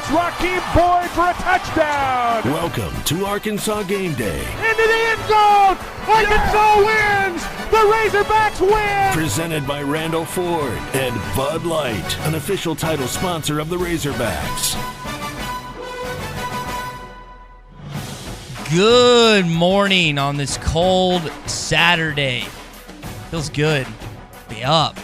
It's Raheem Boyd for a touchdown. Welcome to Arkansas Gameday. Into the end zone. Arkansas wins. The Razorbacks win. Presented by Randall Ford and Bud Light, an official title sponsor of the Razorbacks. Good morning on this cold Saturday. Feels good to be up.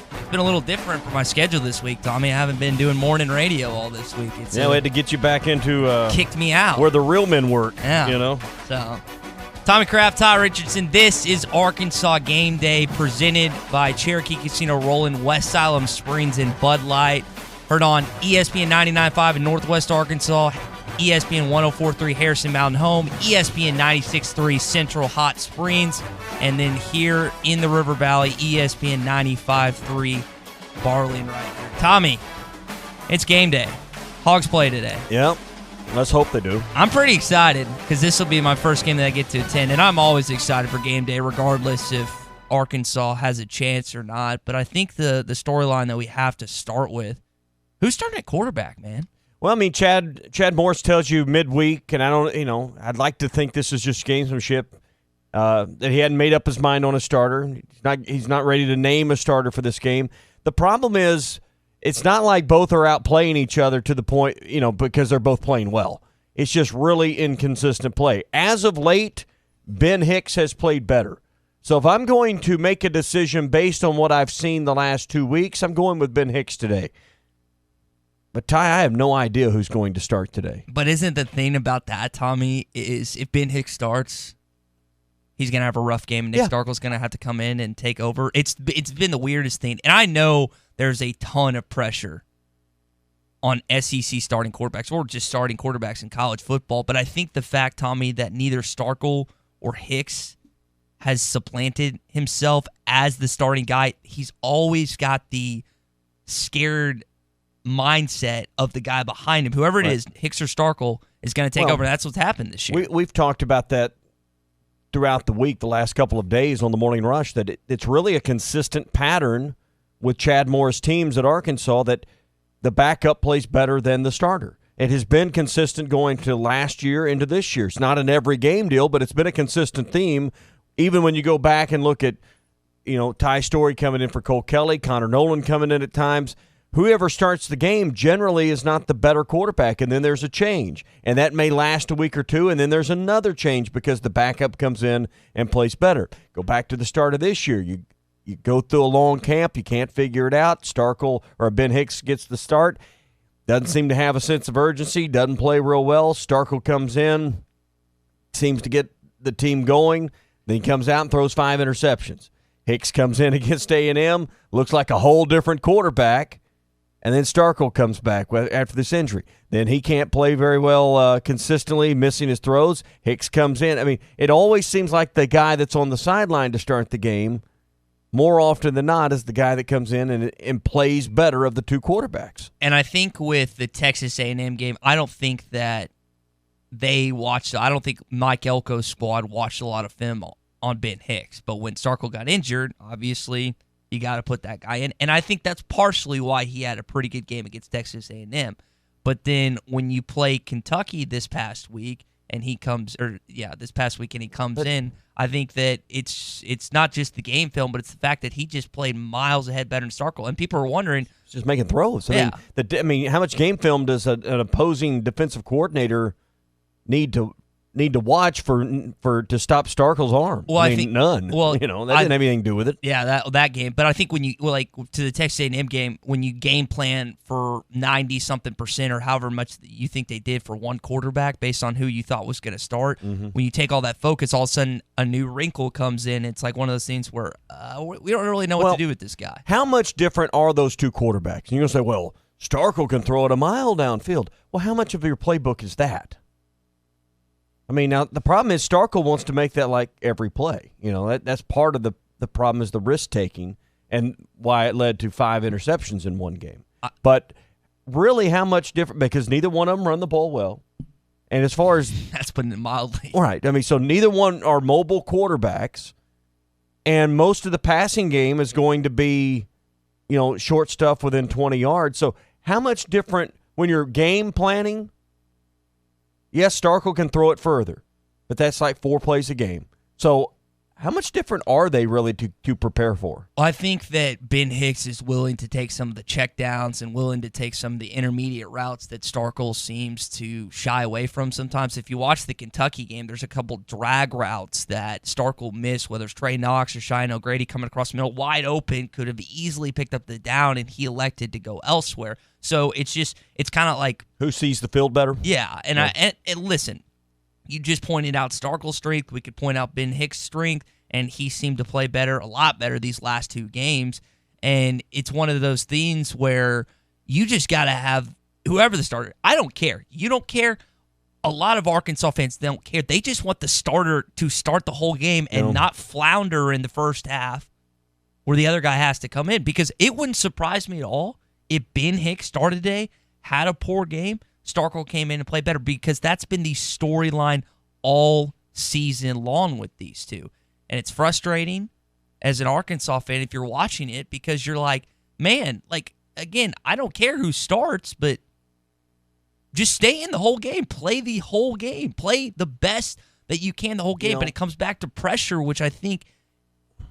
It's been a little different for my schedule this week, Tommy. I haven't been doing morning radio all this week. We had to get you back into kicked me out where the real men work. Yeah, you know. So, Tommy Kraft, Ty Richardson. This is Arkansas Game Day, presented by Cherokee Casino Rolling, West Siloam Springs, and Bud Light. Heard on ESPN 99.5 in Northwest Arkansas, ESPN 104.3 Harrison Mountain Home, ESPN 96.3 Central Hot Springs, and then here in the River Valley, ESPN 95.3 Barling right here. Tommy, it's game day. Hogs play today. Yep. Let's hope they do. I'm pretty excited because this will be my first game that I get to attend, and I'm always excited for game day regardless if Arkansas has a chance or not. But I think the storyline that we have to start with, who's starting at quarterback, man? Well, I mean, Chad Morris tells you midweek, and I'd like to think this is just gamesmanship, that he hadn't made up his mind on a starter. He's not ready to name a starter for this game. The problem is, it's not like both are out playing each other to the point, because they're both playing well. It's just really inconsistent play. As of late, Ben Hicks has played better. So if I'm going to make a decision based on what I've seen the last 2 weeks, I'm going with Ben Hicks today. But, Ty, I have no idea who's going to start today. But isn't the thing about that, Tommy, is if Ben Hicks starts, he's going to have a rough game, and Nick Starkel's going to have to come in and take over. It's been the weirdest thing. And I know there's a ton of pressure on SEC starting quarterbacks or just starting quarterbacks in college football. But I think the fact, Tommy, that neither Starkel or Hicks has supplanted himself as the starting guy, he's always got the scared mindset of the guy behind him. Whoever it is, Hicks or Starkel, is going to take over. That's what's happened this year. We've talked about that throughout the week, the last couple of days on the Morning Rush, that it's really a consistent pattern with Chad Morris teams at Arkansas that the backup plays better than the starter. It has been consistent going to last year into this year. It's not an every game deal, but it's been a consistent theme. Even when you go back and look at, Ty Story coming in for Cole Kelly, Connor Nolan coming in at times, whoever starts the game generally is not the better quarterback, and then there's a change. And that may last a week or two, and then there's another change because the backup comes in and plays better. Go back to the start of this year. You go through a long camp, you can't figure it out. Starkel or Ben Hicks gets the start, doesn't seem to have a sense of urgency, doesn't play real well. Starkel comes in, seems to get the team going, then he comes out and throws 5 interceptions. Hicks comes in against A&M, looks like a whole different quarterback. And then Starkel comes back after this injury. Then he can't play very well consistently, missing his throws. Hicks comes in. I mean, it always seems like the guy that's on the sideline to start the game, more often than not, is the guy that comes in and plays better of the two quarterbacks. And I think with the Texas A&M game, I don't think that I don't think Mike Elko's squad watched a lot of film on Ben Hicks. But when Starkel got injured, obviously – you got to put that guy in. And I think that's partially why he had a pretty good game against Texas A&M. But then when you play Kentucky this past week and he comes in, I think that it's not just the game film, but it's the fact that he just played miles ahead better than Starkel. And people are wondering. He's just making throws. I mean, how much game film does an opposing defensive coordinator need to watch to stop Starkel's arm? Well, I think none. Well, that didn't have anything to do with it. Yeah, that game. But I think when you to the Texas A&M game, when you game plan for 90-something% or however much you think they did for one quarterback based on who you thought was going to start, when you take all that focus, all of a sudden a new wrinkle comes in. It's like one of those things where we don't really know what to do with this guy. How much different are those two quarterbacks? And you're going to say, well, Starkel can throw it a mile downfield. Well, how much of your playbook is that? I mean, now the problem is Starkel wants to make that like every play. That's part of the problem is the risk taking and why it led to 5 interceptions in one game. But really, how much different? Because neither one of them run the ball well. And as far as that's putting it mildly, right? I mean, so neither one are mobile quarterbacks, and most of the passing game is going to be, short stuff within 20 yards. So how much different when you're game planning, yes, Starkel can throw it further, but that's like 4 plays a game. So how much different are they really to prepare for? Well, I think that Ben Hicks is willing to take some of the checkdowns and willing to take some of the intermediate routes that Starkel seems to shy away from sometimes. If you watch the Kentucky game, there's a couple drag routes that Starkel missed, whether it's Trey Knox or Cheyenne O'Grady coming across the middle, wide open, could have easily picked up the down, and he elected to go elsewhere. So it's kind of like... Who sees the field better? Yeah, and listen, you just pointed out Starkel's strength. We could point out Ben Hicks' strength, and he seemed to play better, a lot better these last 2 games. And it's one of those things where you just got to have whoever the starter. I don't care. You don't care. A lot of Arkansas fans don't care. They just want the starter to start the whole game and not flounder in the first half where the other guy has to come in. Because it wouldn't surprise me at all if Ben Hicks started today, had a poor game, Starkel came in and played better, because that's been the storyline all season long with these two. And it's frustrating as an Arkansas fan if you're watching it, because you're like, man, like, again, I don't care who starts, but just stay in the whole game. Play the whole game. Play the best that you can the whole game. But it comes back to pressure, which I think,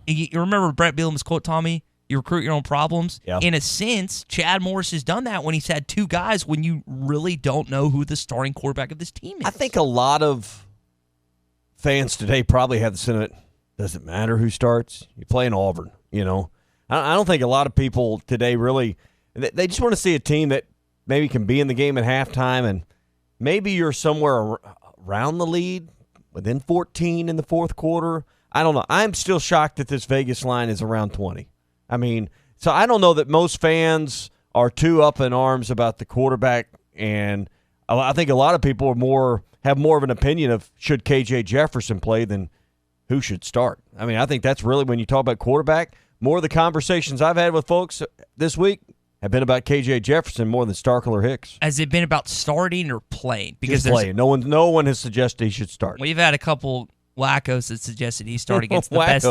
you remember Brett Bielema's quote, Tommy? You recruit your own problems. Yeah. In a sense, Chad Morris has done that when he's had 2 guys when you really don't know who the starting quarterback of this team is. I think a lot of fans today probably have the sentiment, doesn't matter who starts. You play in Auburn, I don't think a lot of people today really – they just want to see a team that maybe can be in the game at halftime, and maybe you're somewhere around the lead, within 14 in the fourth quarter. I don't know. I'm still shocked that this Vegas line is around 20. I mean, so I don't know that most fans are too up in arms about the quarterback, and I think a lot of people have more of an opinion of should KJ Jefferson play than who should start. I mean, I think that's really, when you talk about quarterback, more of the conversations I've had with folks this week have been about KJ Jefferson more than Starkel or Hicks. Has it been about starting or playing? Because just playing. No one has suggested he should start. We've had a couple wackos that suggested he start against the best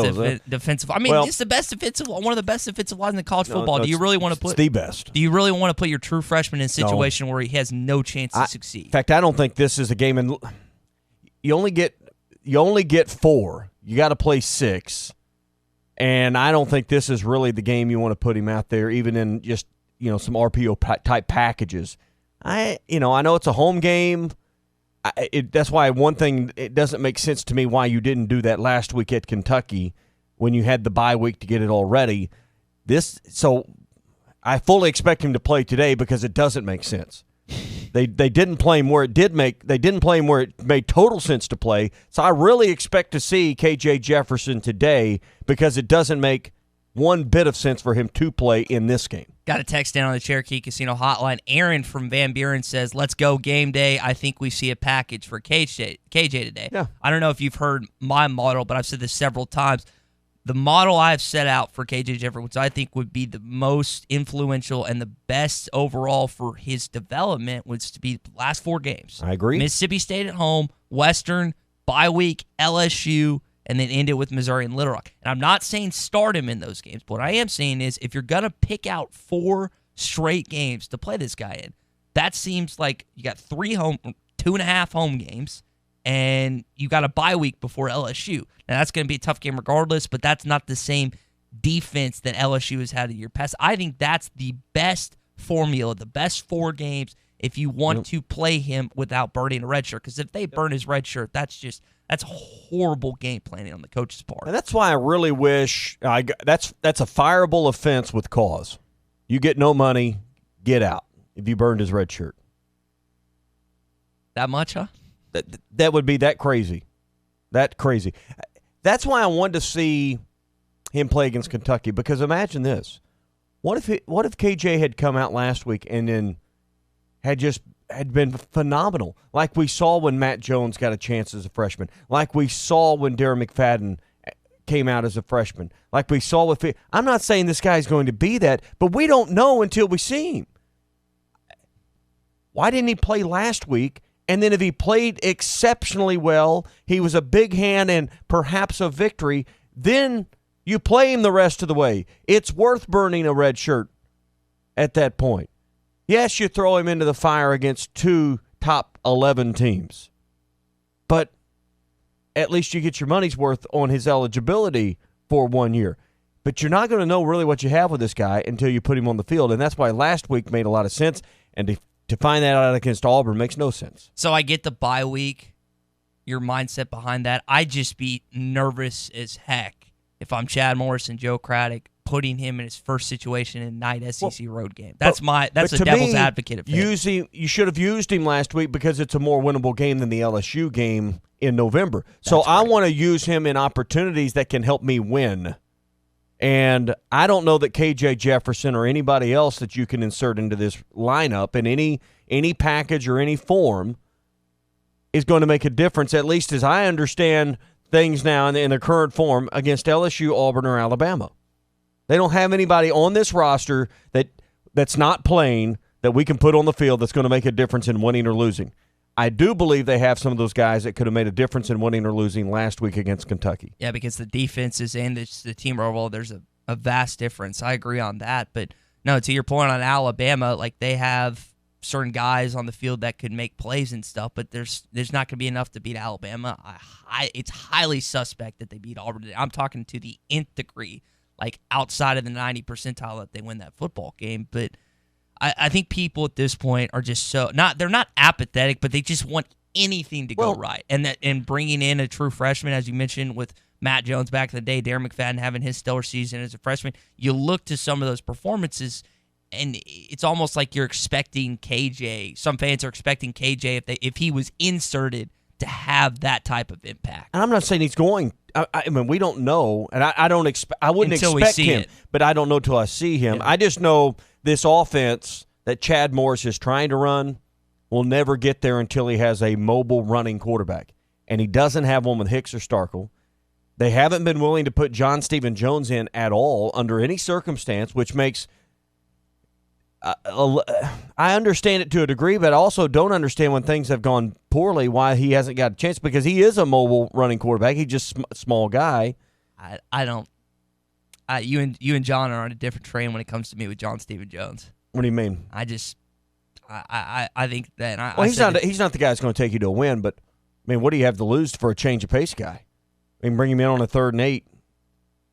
defensive. I mean, it's the best defensive, one of the best defensive lines in college football. Do you really want to put the best? Do you really want to put your true freshman in a situation where he has no chance to succeed? In fact, I don't think this is a game, and you only get 4. You got to play 6, and I don't think this is really the game you want to put him out there, even in just some RPO type packages. I know it's a home game. That's why one thing, it doesn't make sense to me why you didn't do that last week at Kentucky when you had the bye week to get it all ready. So I fully expect him to play today because it doesn't make sense. They didn't play him where it made total sense to play. So I really expect to see KJ Jefferson today because it doesn't make one bit of sense for him to play in this game. Got a text in on the Cherokee Casino hotline. Aaron from Van Buren says, let's go game day. I think we see a package for KJ today. Yeah. I don't know if you've heard my model, but I've said this several times. The model I've set out for KJ Jefferson, which I think would be the most influential and the best overall for his development, was to be the last 4 games. I agree. Mississippi State at home, Western, bye week, LSU, and then end it with Missouri and Little Rock. And I'm not saying start him in those games, but what I am saying is if you're going to pick out 4 straight games to play this guy in, that seems like you got 2.5 home games, and you got a bye week before LSU. Now, that's going to be a tough game regardless, but that's not the same defense that LSU has had in year past. I think that's the best formula, the best 4 games if you want to play him without burning a red shirt. Because if they burn his red shirt, that's horrible game planning on the coach's part. And that's why I really wish that's a fireable offense with cause. You get no money, get out if you burned his red shirt. That much, huh? That would be that crazy. That crazy. That's why I wanted to see him play against Kentucky, because imagine this. What if KJ had come out last week and then had been phenomenal, like we saw when Matt Jones got a chance as a freshman, like we saw when Darren McFadden came out as a freshman, like we saw with – I'm not saying this guy's going to be that, but we don't know until we see him. Why didn't he play last week? And then if he played exceptionally well, he was a big hand and perhaps a victory, then you play him the rest of the way. It's worth burning a red shirt at that point. Yes, you throw him into the fire against 2 top 11 teams. But at least you get your money's worth on his eligibility for 1 year. But you're not going to know really what you have with this guy until you put him on the field. And that's why last week made a lot of sense. And to find that out against Auburn makes no sense. So I get the bye week, your mindset behind that. I'd just be nervous as heck if I'm Chad Morris and Joe Craddock putting him in his first situation in night SEC road game. That's a devil's advocate of him. You should have used him last week because it's a more winnable game than the LSU game in November. So I want to use him in opportunities that can help me win. And I don't know that KJ Jefferson or anybody else that you can insert into this lineup in any package or any form is going to make a difference, at least as I understand things now in their current form against LSU, Auburn, or Alabama. They don't have anybody on this roster that's not playing that we can put on the field that's going to make a difference in winning or losing. I do believe they have some of those guys that could have made a difference in winning or losing last week against Kentucky. Yeah, because the defenses and the team overall, there's a vast difference. I agree on that. But, no, to your point on Alabama, like they have certain guys on the field that could make plays and stuff, but there's not going to be enough to beat Alabama. It's highly suspect that they beat Auburn. I'm talking to the nth degree, like outside of the 90 percentile that they win that football game. But I think people at this point are just they're not apathetic, but they just want anything to go right. And bringing in a true freshman, as you mentioned, with Matt Jones back in the day, Darren McFadden having his stellar season as a freshman, you look to some of those performances, and it's almost like you're expecting KJ. Some fans are expecting KJ if he was inserted to have that type of impact. And I'm not saying he's going. I mean, we don't know, and I don't expect. I wouldn't expect him, but I don't know till I see him. Yeah. I just know this offense that Chad Morris is trying to run will never get there until he has a mobile running quarterback, and he doesn't have one with Hicks or Starkle. They haven't been willing to put John Stephen Jones in at all under any circumstance, which makes. I understand it to a degree, but I also don't understand when things have gone poorly why he hasn't got a chance, because he is a mobile running quarterback. He's just a small guy. I don't. You and John are on a different train when it comes to me with John Stephen Jones. What do you mean? I think that. He's not the guy that's going to take you to a win, but I mean, what do you have to lose for a change of pace guy? I mean, bring him in on a 3rd and 8.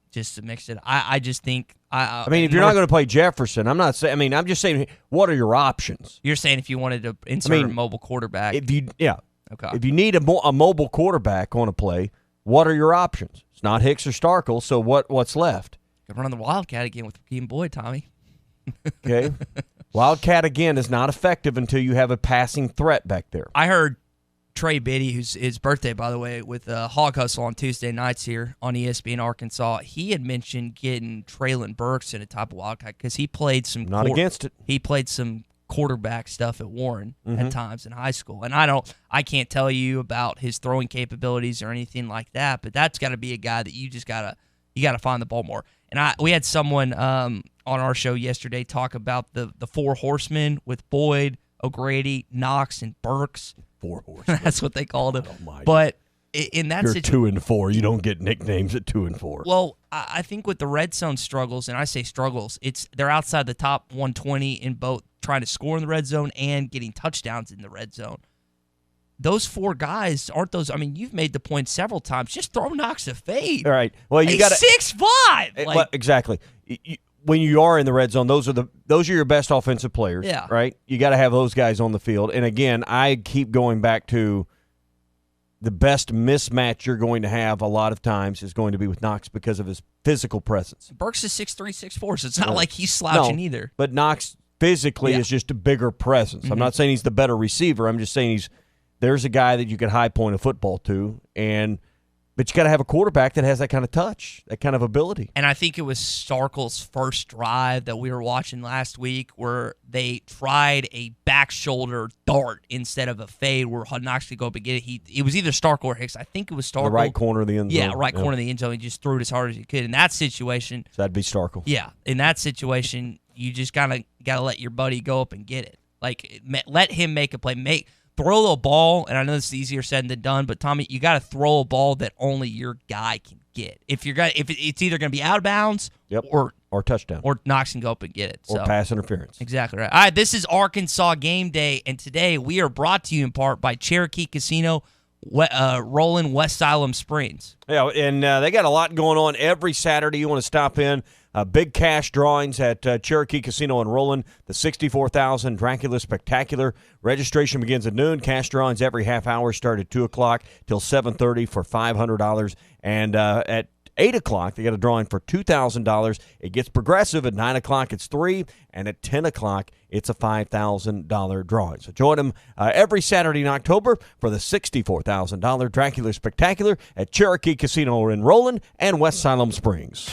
Just to mix it. I just think. I mean, if you're not going to play Jefferson, I'm not saying. I mean, I'm just saying, what are your options? You're saying if you wanted to insert a mobile quarterback. Okay. If you need a mobile quarterback on a play, what are your options? It's not Hicks or Starkle, so what's left? Could run on the Wildcat again with Keem Boyd, Tommy. Okay. Wildcat again is not effective until you have a passing threat back there. I heard Trey Biddy, who's his birthday, by the way, with Hog Hustle on Tuesday nights here on ESPN Arkansas. He had mentioned getting Traylon Burks in a type of Wildcat because he played some. Not against it. He played some quarterback stuff at Warren at times in high school, and I can't tell you about his throwing capabilities or anything like that, but that's got to be a guy that you gotta find the ball more. And we had someone on our show yesterday talk about the 4 horsemen with Boyd, O'Grady, Knox, and Burks. 4 horsemen. That's what they called him. But in that situation, you're 2 and 4. You don't get nicknames at 2 and 4. Well, I think with the red zone struggles, and I say struggles, they're outside the top 120 in both trying to score in the red zone and getting touchdowns in the red zone. Those 4 guys aren't those. I mean, you've made the point several times. Just throw Knox a fade. All right. Well, you got 6'5". Well, exactly. When you are in the red zone, those are your best offensive players. Yeah. Right. You got to have those guys on the field. And again, I keep going back to the best mismatch you're going to have a lot of times is going to be with Knox because of his physical presence. Burks is 6'3", 6'4", so it's not like he's slouching either. But Knox physically is just a bigger presence. I'm not saying he's the better receiver. I'm just saying there's a guy that you can high point a football to, but you got to have a quarterback that has that kind of touch, that kind of ability. And I think it was Starkle's first drive that we were watching last week where they tried a back shoulder dart instead of a fade where Knox could go up and get it. It was either Starkle or Hicks. I think it was Starkle. The right corner of the end zone. Yeah, right corner of the end zone. He just threw it as hard as he could. In that situation. So that'd be Starkle. Yeah. In that situation, you just kind of got to let your buddy go up and get it. Like, let him make a play. Throw a ball, and I know this is easier said than done, but Tommy, you got to throw a ball that only your guy can get. If it's either going to be out of bounds or Or touchdown. Or Knox can go up and get it. Or pass interference. Exactly right. All right, this is Arkansas Game Day, and today we are brought to you in part by Cherokee Casino, Roland, West Siloam Springs. Yeah, and they got a lot going on every Saturday. You want to stop in. Big cash drawings at Cherokee Casino in Roland. The $64,000 Dracula Spectacular. Registration begins at noon. Cash drawings every half hour start at 2 o'clock till 7:30 for $500. And at 8 o'clock, they got a drawing for $2,000. It gets progressive. At 9 o'clock, it's $3,000. And at 10 o'clock, it's a $5,000 drawing. So join them every Saturday in October for the $64,000 Dracula Spectacular at Cherokee Casino in Roland and West Siloam Springs.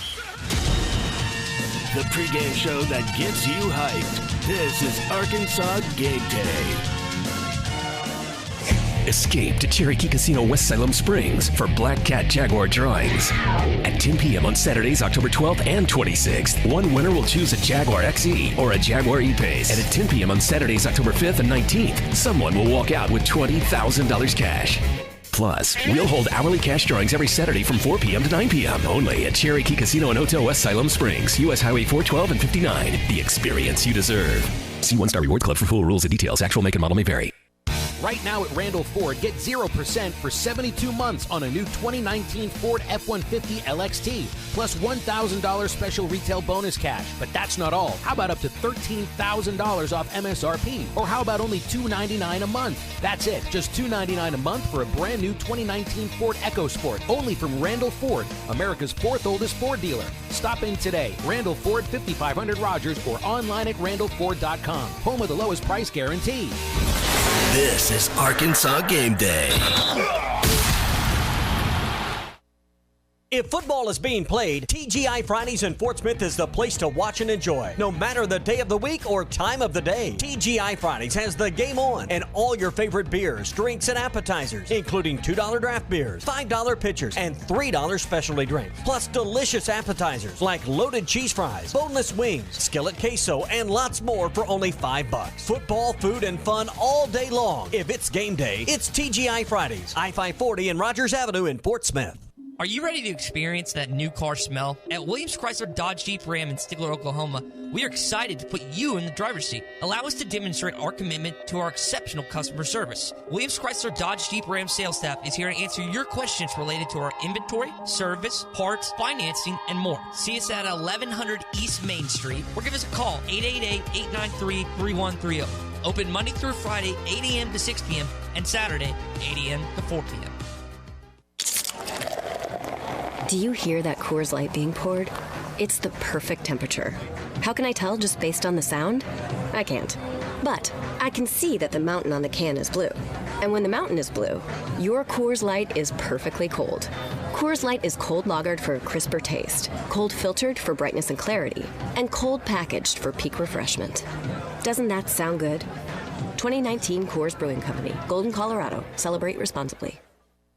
The pregame show that gets you hyped. This is Arkansas Game Day. Escape to Cherokee Casino West Siloam Springs for Black Cat Jaguar drawings. At 10 p.m. on Saturdays, October 12th and 26th, one winner will choose a Jaguar XE or a Jaguar E-Pace. And at 10 p.m. on Saturdays, October 5th and 19th, someone will walk out with $20,000 cash. Plus, we'll hold hourly cash drawings every Saturday from 4 p.m. to 9 p.m. only at Cherokee Casino and Hotel West Siloam Springs, U.S. Highway 412 and 59. The experience you deserve. See One Star Reward Club for full rules and details. Actual make and model may vary. Right now at Randall Ford, get 0% for 72 months on a new 2019 Ford F-150 LXT, plus $1,000 special retail bonus cash. But that's not all. How about up to $13,000 off MSRP? Or how about only $299 a month? That's it. Just $299 a month for a brand new 2019 Ford EcoSport, only from Randall Ford, America's fourth oldest Ford dealer. Stop in today. Randall Ford, 5500 Rogers, or online at randallford.com. Home of the lowest price guarantee. This is Arkansas Game Day. If football is being played, TGI Fridays in Fort Smith is the place to watch and enjoy. No matter the day of the week or time of the day, TGI Fridays has the game on and all your favorite beers, drinks, and appetizers, including $2 draft beers, $5 pitchers, and $3 specialty drinks. Plus delicious appetizers like loaded cheese fries, boneless wings, skillet queso, and lots more for only $5. Football, food, and fun all day long. If it's game day, it's TGI Fridays, I-540 and Rogers Avenue in Fort Smith. Are you ready to experience that new car smell? At Williams Chrysler Dodge Jeep Ram in Stigler, Oklahoma, we are excited to put you in the driver's seat. Allow us to demonstrate our commitment to our exceptional customer service. Williams Chrysler Dodge Jeep Ram sales staff is here to answer your questions related to our inventory, service, parts, financing, and more. See us at 1100 East Main Street or give us a call, 888-893-3130. Open Monday through Friday, 8 a.m. to 6 p.m. and Saturday, 8 a.m. to 4 p.m. Do you hear that Coors Light being poured? It's the perfect temperature. How can I tell just based on the sound? I can't. But I can see that the mountain on the can is blue. And when the mountain is blue, your Coors Light is perfectly cold. Coors Light is cold lagered for a crisper taste, cold filtered for brightness and clarity, and cold packaged for peak refreshment. Doesn't that sound good? 2019 Coors Brewing Company, Golden, Colorado. Celebrate responsibly.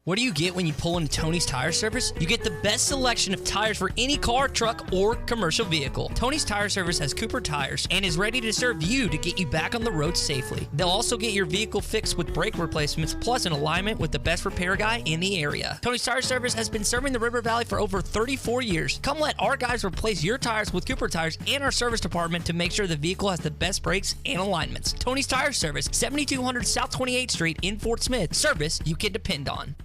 What do you get when you pull into Tony's Tire Service? You get the best selection of tires for any car, truck, or commercial vehicle. Tony's Tire Service has Cooper tires and is ready to serve you to get you back on the road safely. They'll also get your vehicle fixed with brake replacements, plus an alignment with the best repair guy in the area. Tony's Tire Service has been serving the River Valley for over 34 years. Come let our guys replace your tires with Cooper tires and our service department to make sure the vehicle has the best brakes and alignments. Tony's Tire Service, 7200 South 28th Street in Fort Smith. Service you can depend on.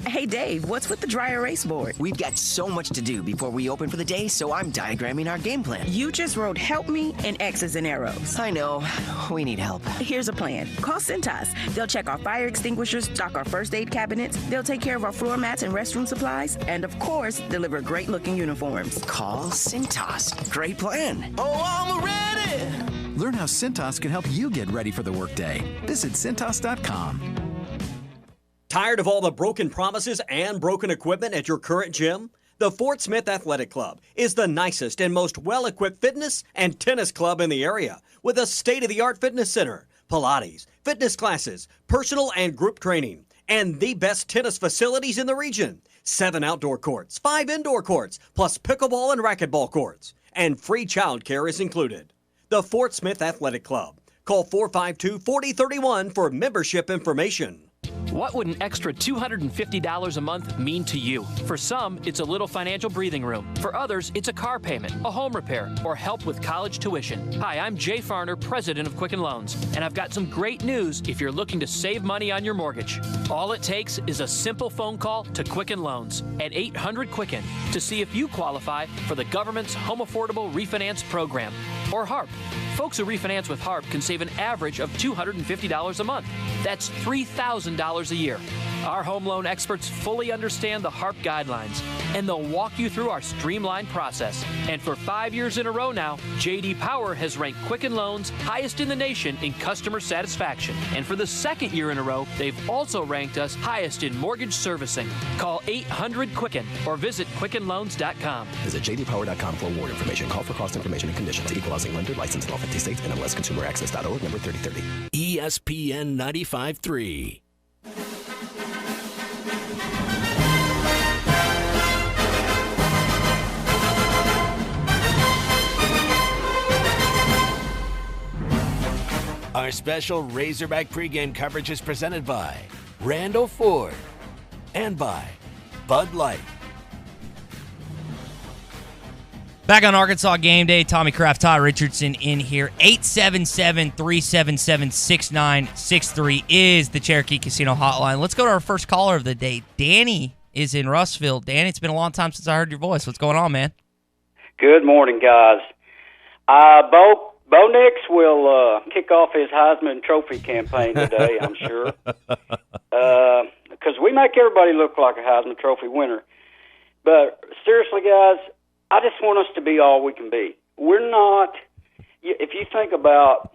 Hey Dave, what's with the dry erase board? We've got so much to do before we open for the day, so I'm diagramming our game plan. You just wrote help me and X's and arrows. I know. We need help. Here's a plan. Call Cintas. They'll check our fire extinguishers, stock our first aid cabinets, they'll take care of our floor mats and restroom supplies, and of course, deliver great-looking uniforms. Call Cintas. Great plan. Oh, I'm ready! Learn how Cintas can help you get ready for the workday. Visit Cintas.com. Tired of all the broken promises and broken equipment at your current gym? The Fort Smith Athletic Club is the nicest and most well-equipped fitness and tennis club in the area, with a state-of-the-art fitness center, Pilates, fitness classes, personal and group training, and the best tennis facilities in the region. 7 outdoor courts, 5 indoor courts, plus pickleball and racquetball courts, and free child care is included. The Fort Smith Athletic Club. Call 452-4031 for membership information. What would an extra $250 a month mean to you? For some, it's a little financial breathing room. For others, it's a car payment, a home repair, or help with college tuition. Hi, I'm Jay Farner, president of Quicken Loans, and I've got some great news if you're looking to save money on your mortgage. All it takes is a simple phone call to Quicken Loans at 800-QUICKEN to see if you qualify for the government's Home Affordable Refinance Program, or HARP. Folks who refinance with HARP can save an average of $250 a month. That's $3,000 a year. Our home loan experts fully understand the HARP guidelines, and they'll walk you through our streamlined process. And for 5 years in a row now, J.D. Power has ranked Quicken Loans highest in the nation in customer satisfaction. And for the second year in a row, they've also ranked us highest in mortgage servicing. Call 800-QUICKEN or visit QuickenLoans.com. Visit jdpower.com for award information. Call for cost information and conditions. Equal housing lender. Licensed in all 50 states. NMLSConsumerAccess.org. Number 3030. ESPN 95.3. Our special Razorback pregame coverage is presented by Randall Ford and by Bud Light. Back on Arkansas Game Day, Tommy Kraft, Ty Richardson in here. 877-377-6963 is the Cherokee Casino hotline. Let's go to our first caller of the day. Danny is in Russville. Danny, it's been a long time since I heard your voice. What's going on, man? Good morning, guys. Bo Nix will kick off his Heisman Trophy campaign today, I'm sure, because we make everybody look like a Heisman Trophy winner. But seriously, guys, I just want us to be all we can be. We're not. If you think about,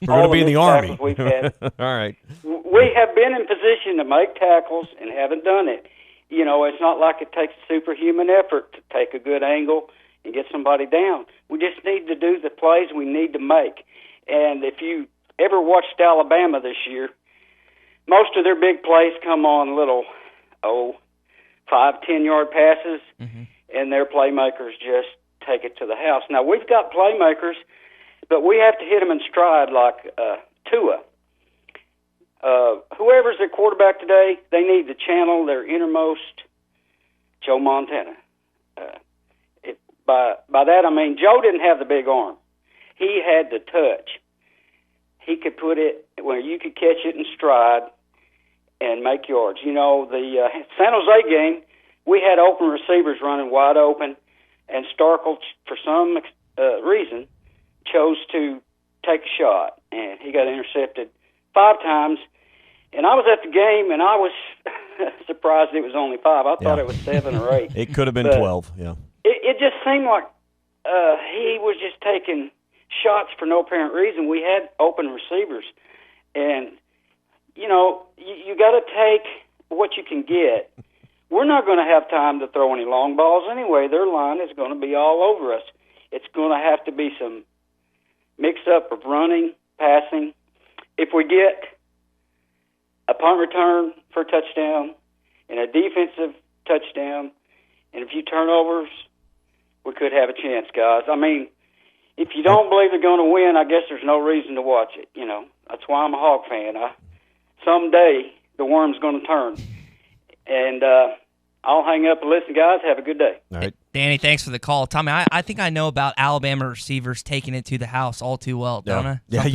we're going to be in the Army. We've had, all right. We have been in position to make tackles and haven't done it. You know, it's not like it takes a superhuman effort to take a good angle and get somebody down. We just need to do the plays we need to make. And if you ever watched Alabama this year, most of their big plays come on little, 5-10-yard passes, and their playmakers just take it to the house. Now, we've got playmakers, but we have to hit them in stride like Tua. Whoever's their quarterback today, they need to channel their innermost Joe Montana. By that, I mean Joe didn't have the big arm. He had the touch. He could put it where you could catch it in stride and make yards. You know, the San Jose game, we had open receivers running wide open, and Starkle, for some reason, chose to take a shot, and he got intercepted 5 times. And I was at the game, and I was surprised it was only 5. I thought it was 7 or 8. It could have been 12, yeah. It just seemed like he was just taking shots for no apparent reason. We had open receivers. And, you know, you got to take what you can get. We're not going to have time to throw any long balls anyway. Their line is going to be all over us. It's going to have to be some mix-up of running, passing. If we get a punt return for a touchdown and a defensive touchdown and a few turnovers, we could have a chance, guys. I mean, if you don't believe they're going to win, I guess there's no reason to watch it. You know, that's why I'm a Hog fan. Someday the worm's going to turn. And I'll hang up and listen, guys. Have a good day. All right. Danny, thanks for the call. Tommy, I think I know about Alabama receivers taking it to the house all too well, don't I? Yeah,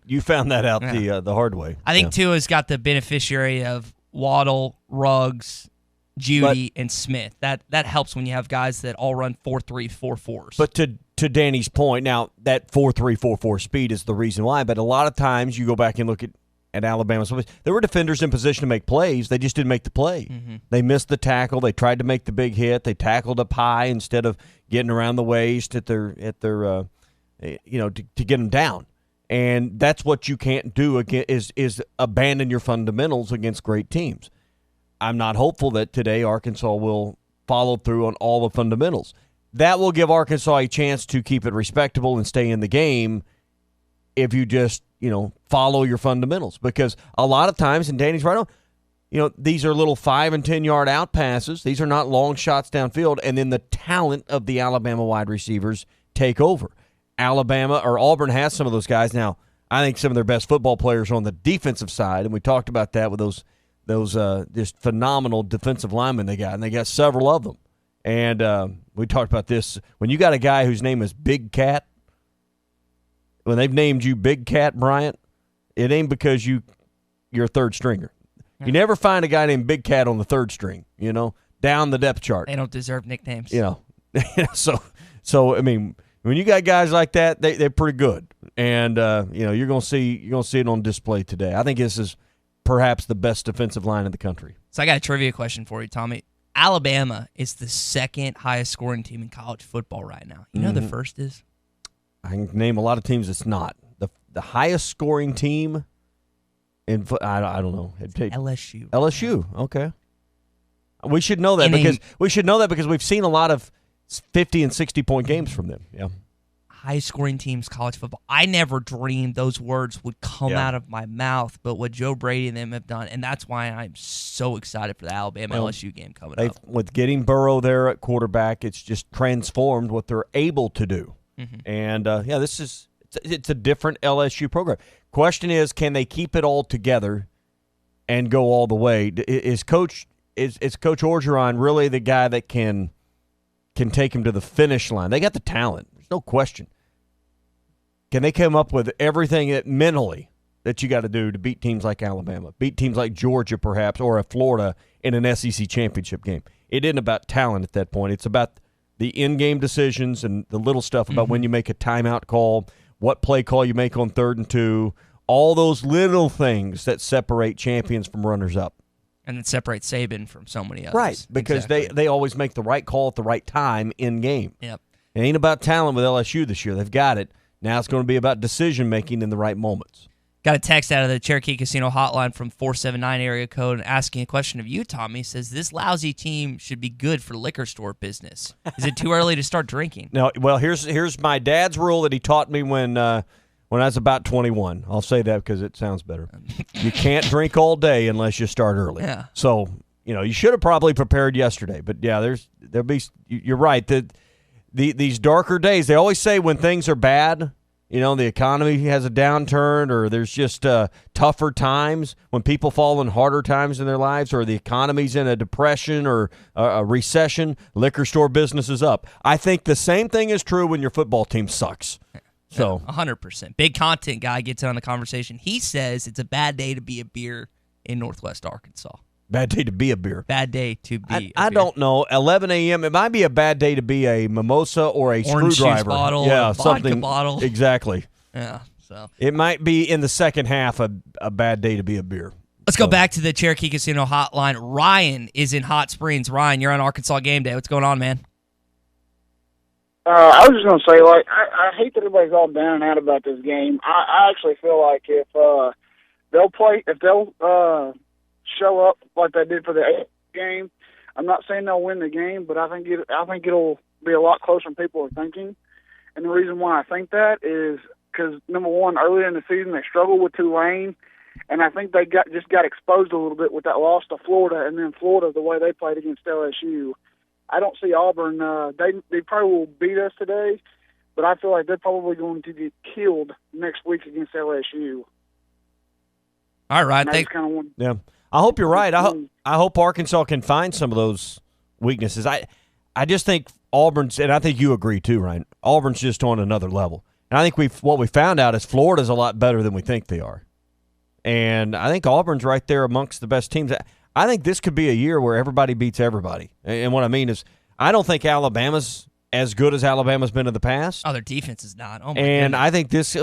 you found that out the hard way. I think Tua's got the beneficiary of Waddle, Ruggs, Judy, and Smith. That helps when you have guys that all run 4.3, 4.4s. But to Danny's point, now that 4.3, 4.4 speed is the reason why. But a lot of times you go back and look at Alabama, there were defenders in position to make plays. They just didn't make the play. They missed the tackle. They tried to make the big hit. They tackled up high instead of getting around the waist at their to get them down. And that's what you can't do is abandon your fundamentals against great teams. I'm not hopeful that today Arkansas will follow through on all the fundamentals. That will give Arkansas a chance to keep it respectable and stay in the game if you just, follow your fundamentals. Because a lot of times, and Danny's right on, these are little 5 and 10 yard out passes. These are not long shots downfield. And then the talent of the Alabama wide receivers take over. Alabama or Auburn has some of those guys. Now, I think some of their best football players are on the defensive side, and we talked about that with those just phenomenal defensive linemen they got, and they got several of them. And we talked about this. When you got a guy whose name is Big Cat, when they've named you Big Cat, Bryant, it ain't because you're a third stringer. You never find a guy named Big Cat on the third string, down the depth chart. They don't deserve nicknames. So I mean, when you got guys like that, they're pretty good. And you're gonna see it on display today. I think this is perhaps the best defensive line in the country. So I got a trivia question for you, Tommy. Alabama is the second highest scoring team in college football right now. You know who the first is? I can name a lot of teams it's not. The highest scoring team in I don't know. LSU. LSU, okay. We should know that because we've seen a lot of 50 and 60 point games from them. Yeah. High scoring teams, college football. I never dreamed those words would come out of my mouth, but what Joe Brady and them have done, and that's why I'm so excited for the Alabama LSU game coming up. With getting Burrow there at quarterback, it's just transformed what they're able to do. Mm-hmm. And it's a different LSU program. Question is, can they keep it all together and go all the way? Is Coach Orgeron really the guy that can take him to the finish line? They got the talent. There's no question. Can they come up with everything mentally that you got to do to beat teams like Alabama, beat teams like Georgia perhaps, or a Florida in an SEC championship game? It isn't about talent at that point. It's about the in-game decisions and the little stuff about when you make a timeout call, what play call you make on 3rd and 2, all those little things that separate champions from runners-up. And it separates Saban from so many others. Right, because they always make the right call at the right time in game. Yep. It ain't about talent with LSU this year. They've got it. Now it's going to be about decision-making in the right moments. Got a text out of the Cherokee Casino hotline from 479 area code asking a question of you, Tommy. Says, this lousy team should be good for liquor store business. Is it too early to start drinking? No. Well, here's my dad's rule that he taught me when I was about 21. I'll say that because it sounds better. You can't drink all day unless you start early. Yeah. So, you should have probably prepared yesterday. But, yeah, you're right. These darker days, they always say when things are bad, the economy has a downturn or there's just tougher times, when people fall in harder times in their lives or the economy's in a depression or a recession, liquor store business is up. I think the same thing is true when your football team sucks. So 100%. Big content guy gets in on the conversation. He says it's a bad day to be a beer in Northwest Arkansas. Bad day to be a beer. Bad day to be a beer. I don't know. 11 a.m. It might be a bad day to be a mimosa or a orange screwdriver. Juice bottle, yeah, a vodka something bottle. Exactly. Yeah. So it might be in the second half a bad day to be a beer. Let's go back to the Cherokee Casino hotline. Ryan is in Hot Springs. Ryan, you're on Arkansas Gameday. What's going on, man? I was just going to say, I hate that everybody's all down and out about this game. I actually feel like if they'll show up like they did for the 8th game, I'm not saying they'll win the game, but I think it'll be a lot closer than people are thinking. And the reason why I think that is because, number one, earlier in the season they struggled with Tulane, and I think they got exposed a little bit with that loss to Florida, and then Florida, the way they played against LSU. I don't see Auburn. They probably will beat us today, but I feel like they're probably going to get killed next week against LSU. All right, yeah. I hope you're right. I hope Arkansas can find some of those weaknesses. I just think Auburn's, and I think you agree too, Ryan. Auburn's just on another level, and I think what we found out is Florida's a lot better than we think they are, and I think Auburn's right there amongst the best teams. I think this could be a year where everybody beats everybody. And what I mean is, I don't think Alabama's as good as Alabama's been in the past. Oh, their defense is not. Oh, my and goodness. I think this,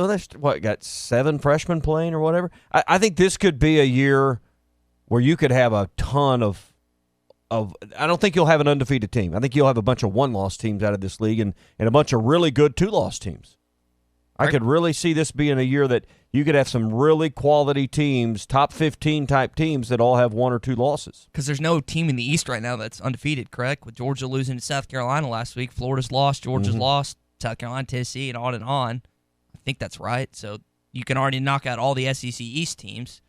got 7 freshmen playing or whatever? I think this could be a year where you could have a ton of I don't think you'll have an undefeated team. I think you'll have a bunch of 1-loss teams out of this league and a bunch of really good 2-loss teams. I could really see this being a year that you could have some really quality teams, top 15 type teams that all have 1 or 2 losses. Because there's no team in the East right now that's undefeated, correct? With Georgia losing to South Carolina last week, Florida's lost, Georgia's lost, South Carolina, Tennessee, and on and on. I think that's right. So you can already knock out all the SEC East teams.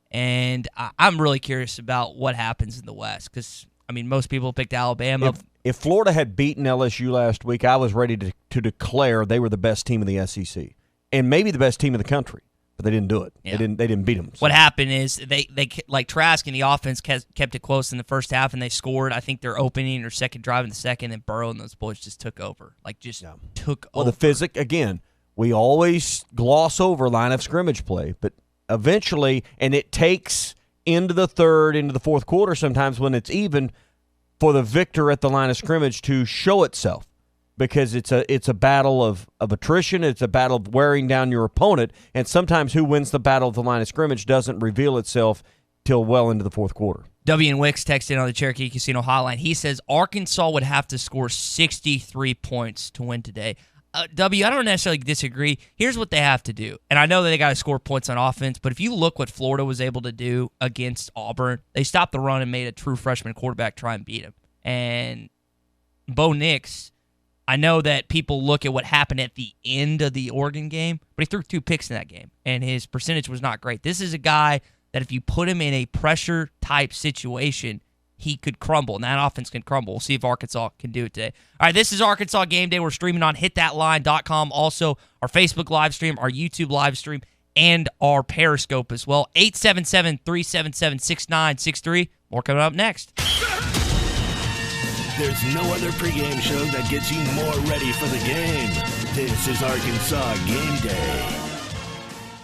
And I'm really curious about what happens in the West because, I mean, most people picked Alabama. If Florida had beaten LSU last week, I was ready to declare they were the best team in the SEC and maybe the best team in the country. but they didn't do it. Yeah. They didn't beat them. So. What happened is they like Trask and the offense kept it close in the first half, and they scored. I think their opening or second drive in the second, and Burrow and those boys just took over. Took over. The physics, again, we always gloss over line of scrimmage play, but eventually, and it takes into the third, into the fourth quarter sometimes when it's even for the victor at the line of scrimmage to show itself. Because it's a battle of attrition, it's a battle of wearing down your opponent, and sometimes who wins the battle of the line of scrimmage doesn't reveal itself till well into the fourth quarter. W. and Wicks texted on the Cherokee Casino hotline. He says Arkansas would have to score 63 points to win today. W, I don't necessarily disagree. Here's what they have to do, and I know that they got to score points on offense, but if you look what Florida was able to do against Auburn, they stopped the run and made a true freshman quarterback try and beat him. And Bo Nix, I know that people look at what happened at the end of the Oregon game, but he threw 2 picks in that game, and his percentage was not great. This is a guy that if you put him in a pressure-type situation, he could crumble, and that offense can crumble. We'll see if Arkansas can do it today. All right, this is Arkansas Game Day. We're streaming on hitthatline.com, also our Facebook live stream, our YouTube live stream, and our Periscope as well. 877-377-6963. More coming up next. There's no other pregame show that gets you more ready for the game. This is Arkansas Game Day.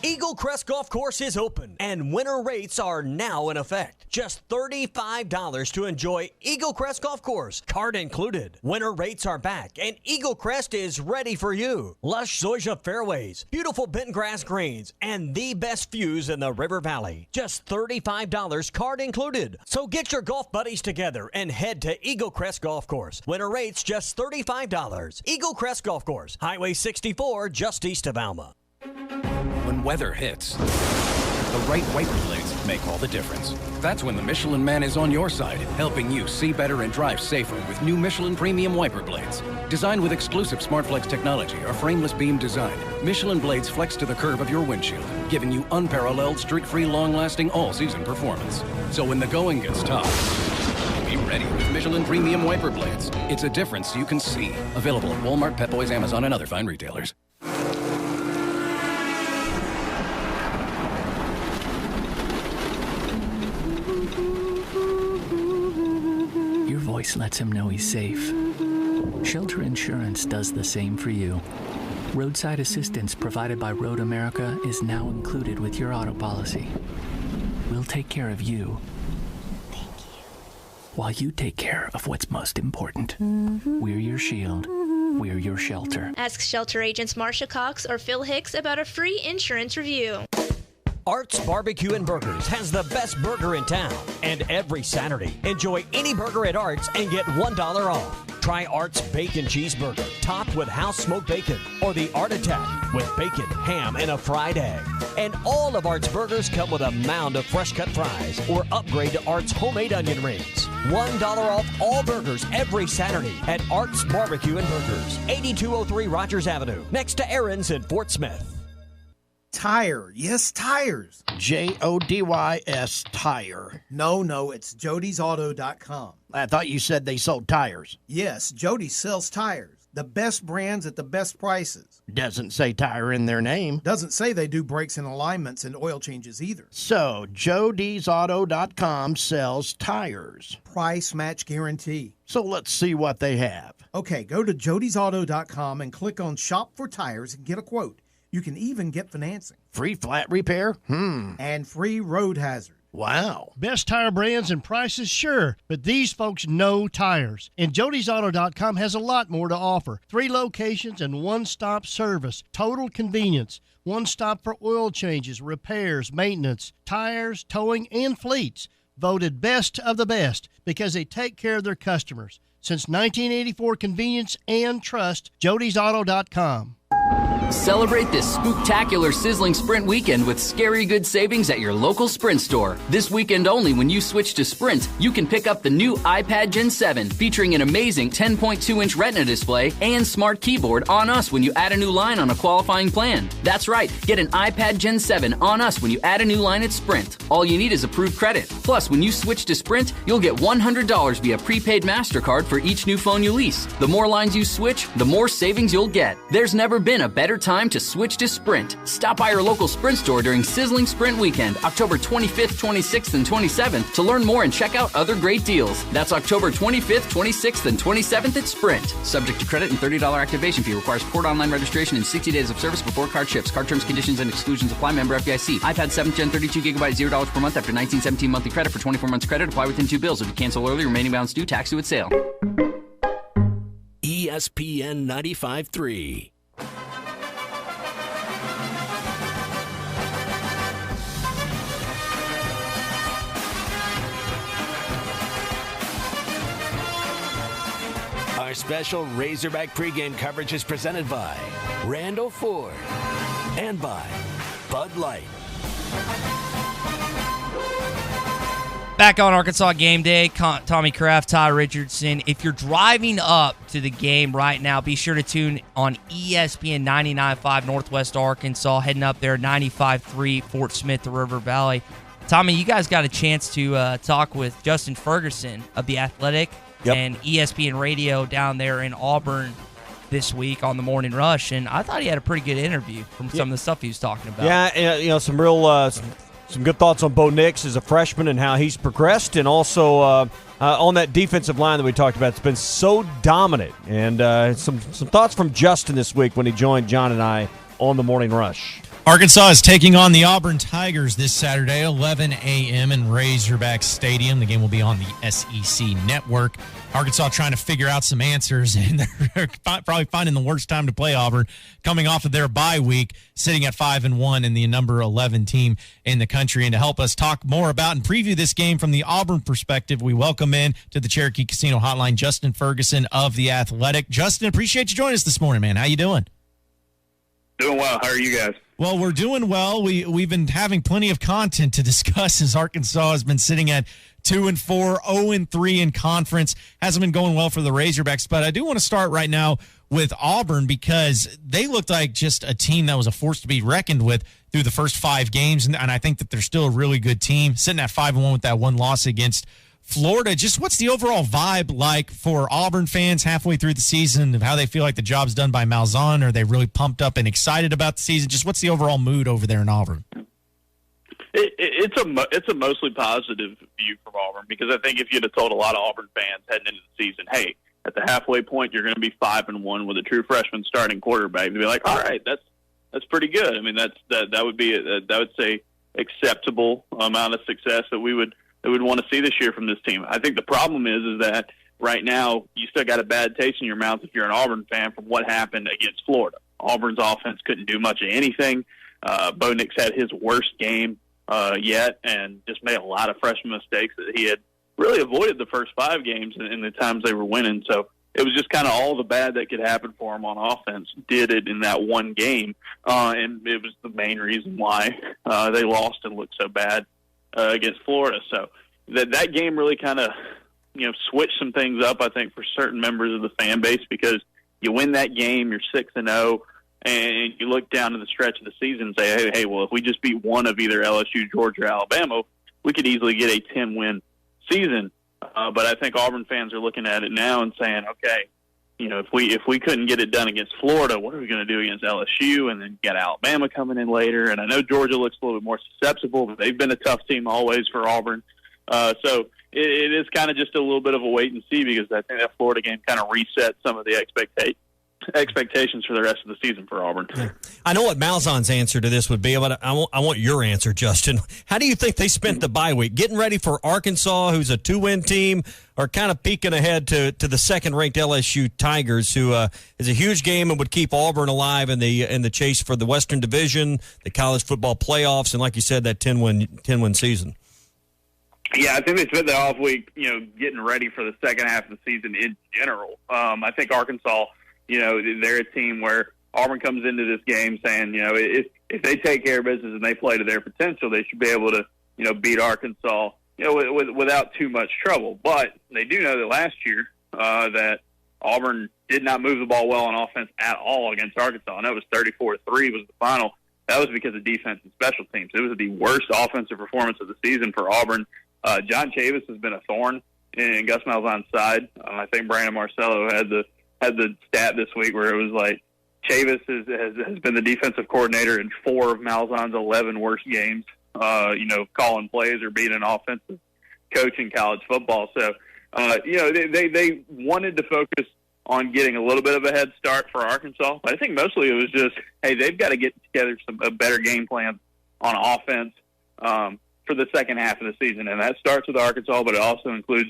Eagle Crest Golf Course is open, and winter rates are now in effect. Just $35 to enjoy Eagle Crest Golf Course, card included. Winter rates are back, and Eagle Crest is ready for you. Lush zoysia fairways, beautiful bent grass greens, and the best views in the River Valley. Just $35, card included. So get your golf buddies together and head to Eagle Crest Golf Course. Winter rates just $35. Eagle Crest Golf Course, Highway 64, just east of Alma. When weather hits, the right wiper blades make all the difference. That's when the Michelin Man is on your side, helping you see better and drive safer with new Michelin Premium Wiper Blades. Designed with exclusive SmartFlex technology or frameless beam design, Michelin blades flex to the curve of your windshield, giving you unparalleled, streak-free, long-lasting, all-season performance. So when the going gets tough, be ready with Michelin Premium Wiper Blades. It's a difference you can see. Available at Walmart, Pep Boys, Amazon, and other fine retailers. Your voice lets him know he's safe. Shelter Insurance does the same for you. Roadside assistance provided by Road America is now included with your auto policy. We'll take care of you. Thank you. While you take care of what's most important. We're your shield. We're your shelter. Ask shelter agents Marsha Cox or Phil Hicks about a free insurance review. Art's Barbecue and Burgers has the best burger in town. And every Saturday, enjoy any burger at Art's and get $1 off. Try Art's Bacon Cheeseburger, topped with house-smoked bacon, or the Art Attack with bacon, ham, and a fried egg. And all of Art's burgers come with a mound of fresh-cut fries, or upgrade to Art's homemade onion rings. $1 off all burgers every Saturday at Art's Barbecue and Burgers, 8203 Rogers Avenue, next to Aaron's in Fort Smith. Tire. Yes, tires. Jodys, tire. No, it's jodysauto.com. I thought you said they sold tires. Yes, Jody sells tires. The best brands at the best prices. Doesn't say tire in their name. Doesn't say they do brakes and alignments and oil changes either. So, jodysauto.com sells tires. Price match guarantee. So let's see what they have. Okay, go to jodysauto.com and click on Shop for Tires and get a quote. You can even get financing. Free flat repair? And free road hazard. Wow. Best tire brands and prices, sure, but these folks know tires. And Jody'sAuto.com has a lot more to offer. 3 locations and one-stop service. Total convenience. One stop for oil changes, repairs, maintenance, tires, towing, and fleets. Voted best of the best because they take care of their customers. Since 1984, convenience and trust, Jody'sAuto.com. Celebrate this spooktacular sizzling Sprint weekend with scary good savings at your local Sprint store. This weekend only, when you switch to Sprint, you can pick up the new iPad Gen 7 featuring an amazing 10.2-inch Retina display and smart keyboard on us when you add a new line on a qualifying plan. That's right, get an iPad Gen 7 on us when you add a new line at Sprint. All you need is approved credit. Plus, when you switch to Sprint, you'll get $100 via prepaid MasterCard for each new phone you lease. The more lines you switch, the more savings you'll get. There's never been a better time to switch to Sprint. Stop by your local Sprint store during Sizzling Sprint Weekend, October 25th, 26th, and 27th to learn more and check out other great deals. That's October 25th, 26th, and 27th at Sprint. Subject to credit and $30 activation fee. Requires port online registration and 60 days of service before card ships. Card terms, conditions, and exclusions apply. Member FDIC. iPad 7th Gen 32 GB, $0 per month after 1917 monthly credit for 24 months credit. Apply within 2 bills. If you cancel early, remaining balance due. Tax due at sale. ESPN 95.3. Our special Razorback pregame coverage is presented by Randall Ford and by Bud Light. Back on Arkansas Game Day, Tommy Kraft, Ty Richardson. If you're driving up to the game right now, be sure to tune on ESPN 99.5 Northwest Arkansas, heading up there, 95.3 Fort Smith, the River Valley. Tommy, you guys got a chance to talk with Justin Ferguson of The Athletic and ESPN Radio down there in Auburn this week on the Morning Rush, and I thought he had a pretty good interview from some of the stuff he was talking about. Yeah, some real some good thoughts on Bo Nix as a freshman and how he's progressed, and also on that defensive line that we talked about. It's been so dominant, and some thoughts from Justin this week when he joined John and I on the Morning Rush. Arkansas is taking on the Auburn Tigers this Saturday, 11 a.m. in Razorback Stadium. The game will be on the SEC Network. Arkansas trying to figure out some answers, and they're probably finding the worst time to play Auburn, coming off of their bye week, sitting at 5-1 and the number 11 team in the country. And to help us talk more about and preview this game from the Auburn perspective, we welcome in to the Cherokee Casino Hotline Justin Ferguson of The Athletic. Justin, appreciate you joining us this morning, man. How you doing? Doing well. How are you guys? Well, we're doing well. We've been having plenty of content to discuss as Arkansas has been sitting at 2-4, 0-3 in conference. Hasn't been going well for the Razorbacks, but I do want to start right now with Auburn because they looked like just a team that was a force to be reckoned with through the first 5 games, and I think that they're still a really good team, sitting at 5-1 with that one loss against Florida. Just what's the overall vibe like for Auburn fans halfway through the season, of how they feel like the job's done by Malzahn? Are they really pumped up and excited about the season? Just what's the overall mood over there in Auburn? It's a mostly positive view from Auburn, because I think if you'd have told a lot of Auburn fans heading into the season, hey, at the halfway point you're going to be 5-1 with a true freshman starting quarterback, they'd be like, all right, that's pretty good. I mean, that would be that would say acceptable amount of success that we would want to see this year from this team. I think the problem is that right now you still got a bad taste in your mouth if you're an Auburn fan from what happened against Florida. Auburn's offense couldn't do much of anything. Bo Nix had his worst game yet, and just made a lot of freshman mistakes that he had really avoided the first 5 games in the times they were winning. So it was just kind of all the bad that could happen for him on offense did it in that one game, and it was the main reason why they lost and looked so bad against Florida. So that game really kind of switched some things up, I think, for certain members of the fan base, because you win that game, you're 6-0, and you look down to the stretch of the season and say, hey, well, if we just beat one of either LSU, Georgia, or Alabama, we could easily get a 10-win season. But I think Auburn fans are looking at it now and saying, okay, if we couldn't get it done against Florida, what are we going to do against LSU? And then you got Alabama coming in later. And I know Georgia looks a little bit more susceptible, but they've been a tough team always for Auburn. So it is kind of just a little bit of a wait and see, because I think that Florida game kind of reset some of the expectations for the rest of the season for Auburn. I know what Malzahn's answer to this would be, but I want your answer, Justin. How do you think they spent the bye week? Getting ready for Arkansas, who's a 2-win team, or kind of peeking ahead to the second-ranked LSU Tigers, who is a huge game and would keep Auburn alive in the chase for the Western Division, the college football playoffs, and like you said, that 10-win season? Yeah, I think they spent the off week, getting ready for the second half of the season in general. I think Arkansas, they're a team where Auburn comes into this game saying, if they take care of business and they play to their potential, they should be able to, beat Arkansas, without too much trouble. But they do know that last year that Auburn did not move the ball well on offense at all against Arkansas, and that was 34-3 was the final. That was because of defense and special teams. It was the worst offensive performance of the season for Auburn. John Chavis has been a thorn in Gus Malzahn's side. I think Brandon Marcello had the stat this week where it was like Chavis has been the defensive coordinator in 4 of Malzahn's 11 worst games, calling plays or being an offensive coach in college football. So, they wanted to focus on getting a little bit of a head start for Arkansas. But I think mostly it was just, hey, they've got to get together a better game plan on offense for the second half of the season. And that starts with Arkansas, but it also includes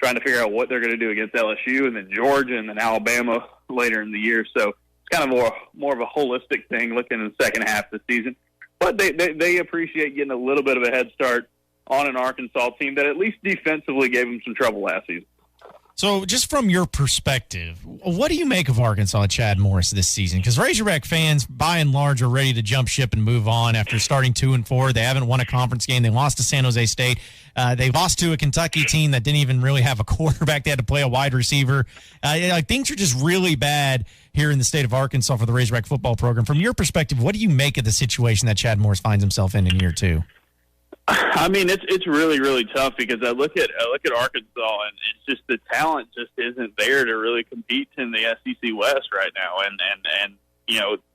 trying to figure out what they're going to do against LSU and then Georgia and then Alabama later in the year. So it's kind of more of a holistic thing looking in the second half of the season. But they appreciate getting a little bit of a head start on an Arkansas team that at least defensively gave them some trouble last season. So just from your perspective, what do you make of Arkansas and Chad Morris this season? Because Razorback fans, by and large, are ready to jump ship and move on after starting 2-4. They haven't won a conference game. They lost to San Jose State. They lost to a Kentucky team that didn't even really have a quarterback. They had to play a wide receiver. Things are just really bad here in the state of Arkansas for the Razorback football program. From your perspective, what do you make of the situation that Chad Morris finds himself in year 2? I mean, it's really, really tough because I look at Arkansas and it's just the talent just isn't there to really compete in the SEC West right now, and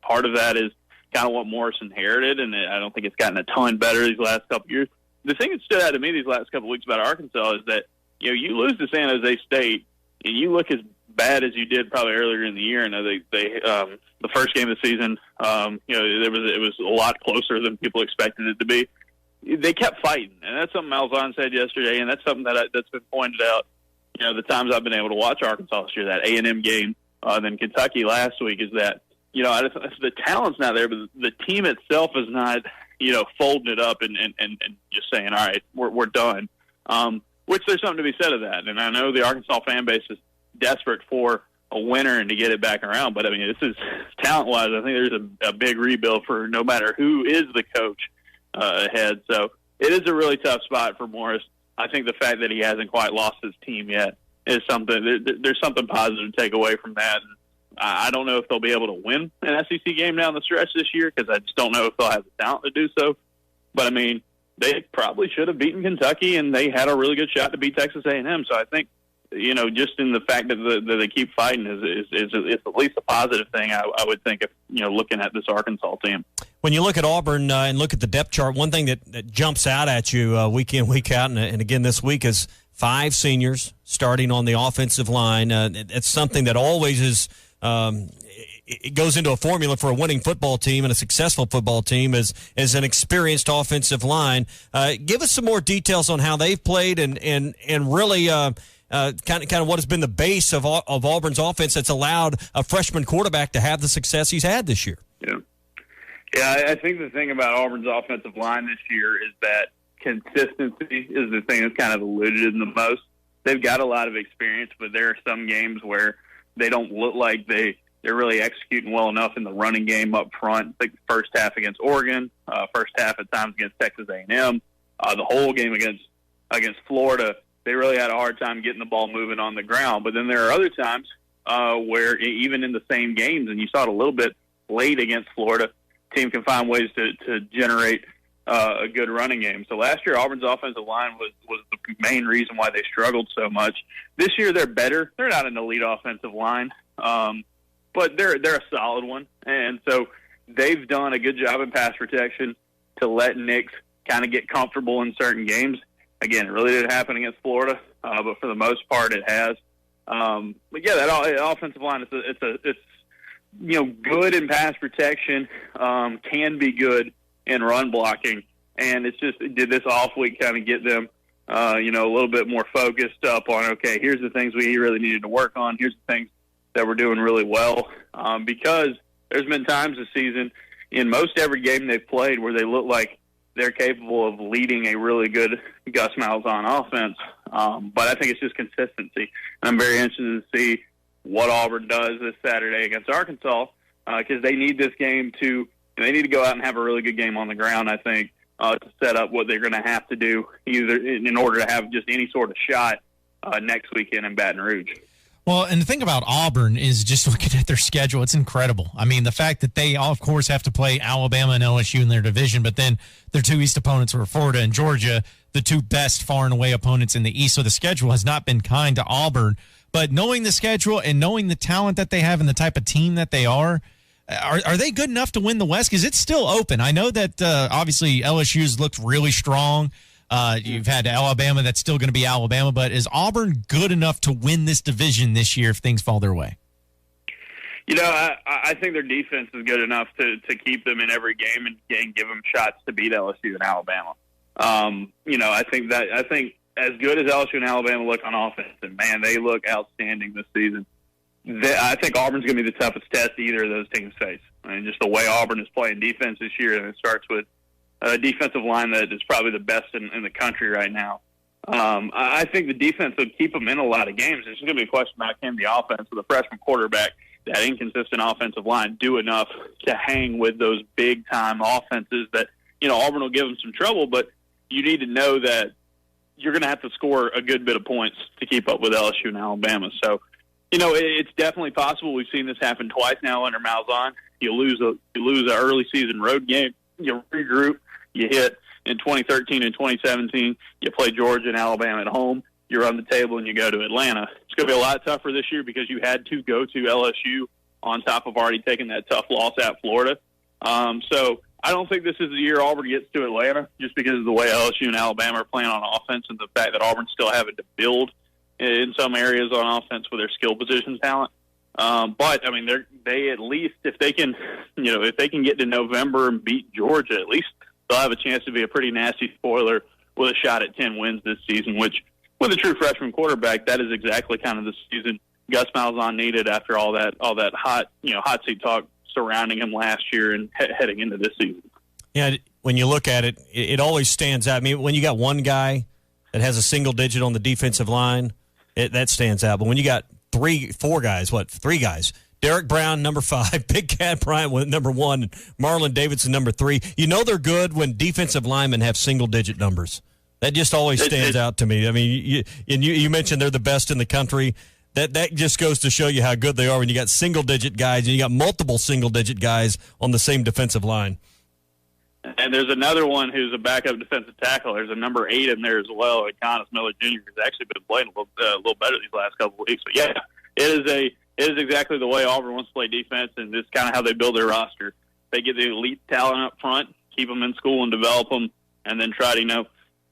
part of that is kind of what Morris inherited, and I don't think it's gotten a ton better these last couple of years. The thing that stood out to me these last couple of weeks about Arkansas is that you lose to San Jose State and you look as bad as you did probably earlier in the year. And they the first game of the season, it was a lot closer than people expected it to be. They kept fighting, and that's something Malzahn said yesterday, and that's something that's been pointed out. The times I've been able to watch Arkansas this year, that A&M game, then Kentucky last week, is that the talent's not there, but the team itself is not folding it up and just saying, all right, we're done. Which there's something to be said of that, and I know the Arkansas fan base is desperate for a winner and to get it back around. But I mean, this is talent-wise. I think there's a big rebuild for no matter who is the coach ahead. So it is a really tough spot for Morris. I think the fact that he hasn't quite lost his team yet is something. There's something positive to take away from that. And I don't know if they'll be able to win an SEC game down the stretch this year because I just don't know if they'll have the talent to do so. But I mean, they probably should have beaten Kentucky, and they had a really good shot to beat Texas A&M. So I think, just in the fact that they keep fighting is at least a positive thing. I would think if looking at this Arkansas team. When you look at Auburn and look at the depth chart, one thing that jumps out at you week in, week out, and again this week is 5 seniors starting on the offensive line. It's something that always is. It goes into a formula for a winning football team and a successful football team as an experienced offensive line. Give us some more details on how they've played and really kind of what has been the base of Auburn's offense that's allowed a freshman quarterback to have the success he's had this year. Yeah, I think the thing about Auburn's offensive line this year is that consistency is the thing that's kind of eluded them the most. They've got a lot of experience, but there are some games where they don't look like they're really executing well enough in the running game up front. I think the first half against Oregon, first half at times against Texas A&M, the whole game against Florida, they really had a hard time getting the ball moving on the ground. But then there are other times where even in the same games, and you saw it a little bit late against Florida, team can find ways to generate a good running game. So last year, Auburn's offensive line was the main reason why they struggled so much. This year, they're better. They're not an elite offensive line, but they're a solid one. And so they've done a good job in pass protection to let Nix kind of get comfortable in certain games. Again, it really didn't happen against Florida, but for the most part, it has. But yeah, that offensive line it's good in pass protection, can be good in run blocking, and did this off week kind of get them, a little bit more focused up on, okay, here's the things we really needed to work on. Here's the things that we're doing really well, because there's been times this season in most every game they've played where they look like they're capable of leading a really good Gus Malzahn offense. But I think it's just consistency. I'm very interested to see what Auburn does this Saturday against Arkansas, because they need this game they need to go out and have a really good game on the ground, I think, to set up what they're going to have to do either in order to have just any sort of shot next weekend in Baton Rouge. Well, and the thing about Auburn is just looking at their schedule, it's incredible. I mean, the fact that they, of course, have to play Alabama and LSU in their division, but then their 2 East opponents were Florida and Georgia, the 2 best far and away opponents in the East. So the schedule has not been kind to Auburn. But knowing the schedule and knowing the talent that they have and the type of team that they are, Are they good enough to win the West? Because it's still open. I know that obviously LSU's looked really strong. You've had Alabama that's still going to be Alabama, but is Auburn good enough to win this division this year if things fall their way? I think their defense is good enough to keep them in every game and give them shots to beat LSU and Alabama. I think as good as LSU and Alabama look on offense, and man, they look outstanding this season. I think Auburn's going to be the toughest test either of those teams face. I mean, just the way Auburn is playing defense this year, and it starts with a defensive line that is probably the best in the country right now. I think the defense will keep them in a lot of games. It's going to be a question about can the offense with a freshman quarterback, that inconsistent offensive line, do enough to hang with those big-time offenses that, Auburn will give them some trouble, but you need to know that you're going to have to score a good bit of points to keep up with LSU and Alabama. So, it's definitely possible. We've seen this happen twice now under Malzahn. You lose an early season road game, you regroup, you hit in 2013 and 2017, you play Georgia and Alabama at home, you run the table, and you go to Atlanta. It's going to be a lot tougher this year because you had to go to LSU on top of already taking that tough loss at Florida. So I don't think this is the year Auburn gets to Atlanta just because of the way LSU and Alabama are playing on offense and the fact that Auburn's still having to build in some areas on offense with their skill position talent. But I mean, they at least, if they can get to November and beat Georgia, at least they'll have a chance to be a pretty nasty spoiler with a shot at 10 wins this season, which with a true freshman quarterback, that is exactly kind of the season Gus Malzahn needed after all that hot seat talk surrounding him last year and heading into this season. Yeah, when you look at it, it always stands out. I mean, when you got one guy that has a single digit on the defensive line, that stands out. But when you got three guys, Derek Brown, number 5, Big Cat Bryant with number 1, and Marlon Davidson, number 3, they're good when defensive linemen have single-digit numbers. That just always stands out to me. I mean, you mentioned they're the best in the country. That just goes to show you how good they are when you got single-digit guys and you got multiple single-digit guys on the same defensive line. And there's another one who's a backup defensive tackle. There's a number 8 in there as well. Connus Miller Jr. has actually been playing a little better these last couple of weeks. But yeah, it is exactly the way Auburn wants to play defense, and this is kind of how they build their roster. They get the elite talent up front, keep them in school and develop them, and then try to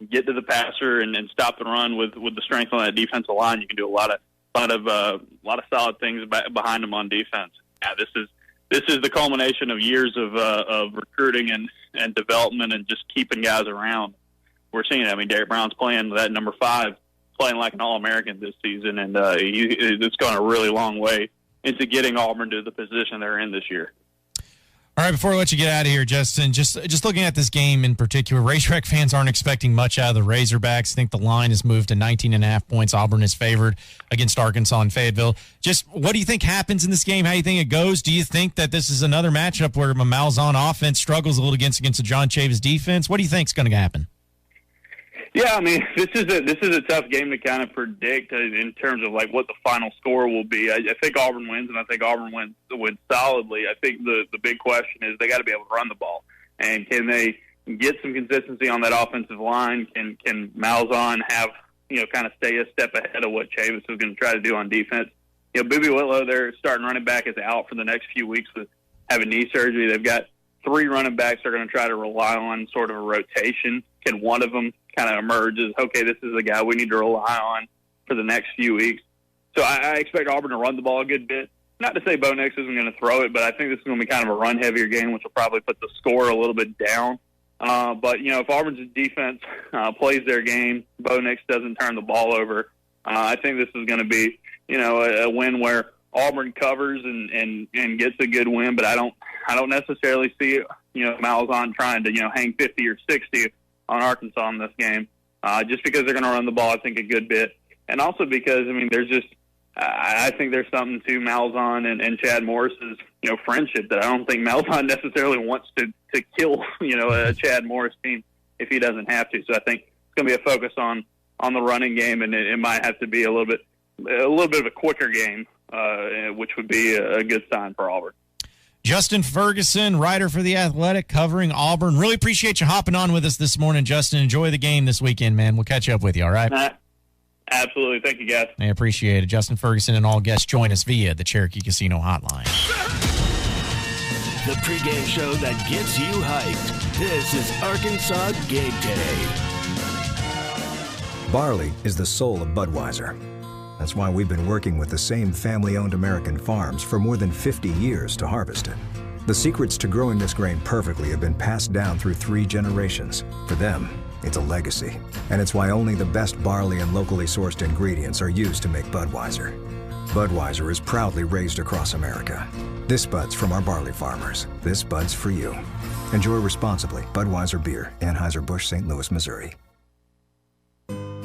get to the passer and stop the run with the strength on that defensive line. You can do a lot of solid things behind them on defense. Yeah, this is the culmination of years of recruiting and development and just keeping guys around. We're seeing it. I mean, Derek Brown's playing that number 5, playing like an All-American this season, and it's gone a really long way into getting Auburn to the position they're in this year. All right, before I let you get out of here, Justin, just looking at this game in particular, Razorback fans aren't expecting much out of the Razorbacks. I think the line has moved to 19.5 points. Auburn is favored against Arkansas and Fayetteville. Just what do you think happens in this game? How do you think it goes? Do you think that this is another matchup where a Malzahn offense struggles a little against the John Chavis defense? What do you think is going to happen? Yeah, I mean, this is a tough game to kind of predict in terms of like what the final score will be. I think Auburn wins, and I think Auburn wins solidly. I think the big question is they got to be able to run the ball, and can they get some consistency on that offensive line? Can Malzahn have kind of stay a step ahead of what Chavis is going to try to do on defense? Boobie Whitlow, their starting running back, is out for the next few weeks with having knee surgery. They've got 3 running backs they're going to try to rely on sort of a rotation. Can one of them kind of emerge as, okay, this is the guy we need to rely on for the next few weeks? So I expect Auburn to run the ball a good bit. Not to say Bo Nix isn't going to throw it, but I think this is going to be kind of a run-heavier game, which will probably put the score a little bit down. But, if Auburn's defense plays their game, Bo Nix doesn't turn the ball over, I think this is going to be, a win where Auburn covers and gets a good win, but I don't necessarily see Malzahn trying to hang 50 or 60 on Arkansas in this game, just because they're going to run the ball, I think, a good bit, and also because I think there's something to Malzahn and Chad Morris's friendship that I don't think Malzahn necessarily wants to kill a Chad Morris team if he doesn't have to. So I think it's going to be a focus on the running game, and it might have to be a little bit of a quicker game, which would be a good sign for Auburn. Justin Ferguson, writer for The Athletic, covering Auburn. Really appreciate you hopping on with us this morning, Justin. Enjoy the game this weekend, man. We'll catch up with you, all right? Absolutely. Thank you, guys. I appreciate it. Justin Ferguson and all guests join us via the Cherokee Casino hotline. the pregame show that gets you hyped. This is Arkansas Gameday. Barley is the soul of Budweiser. That's why we've been working with the same family-owned American farms for more than 50 years to harvest it. The secrets to growing this grain perfectly have been passed down through 3 generations. For them, it's a legacy. And it's why only the best barley and locally sourced ingredients are used to make Budweiser. Budweiser is proudly raised across America. This Bud's from our barley farmers. This Bud's for you. Enjoy responsibly. Budweiser Beer, Anheuser-Busch, St. Louis, Missouri.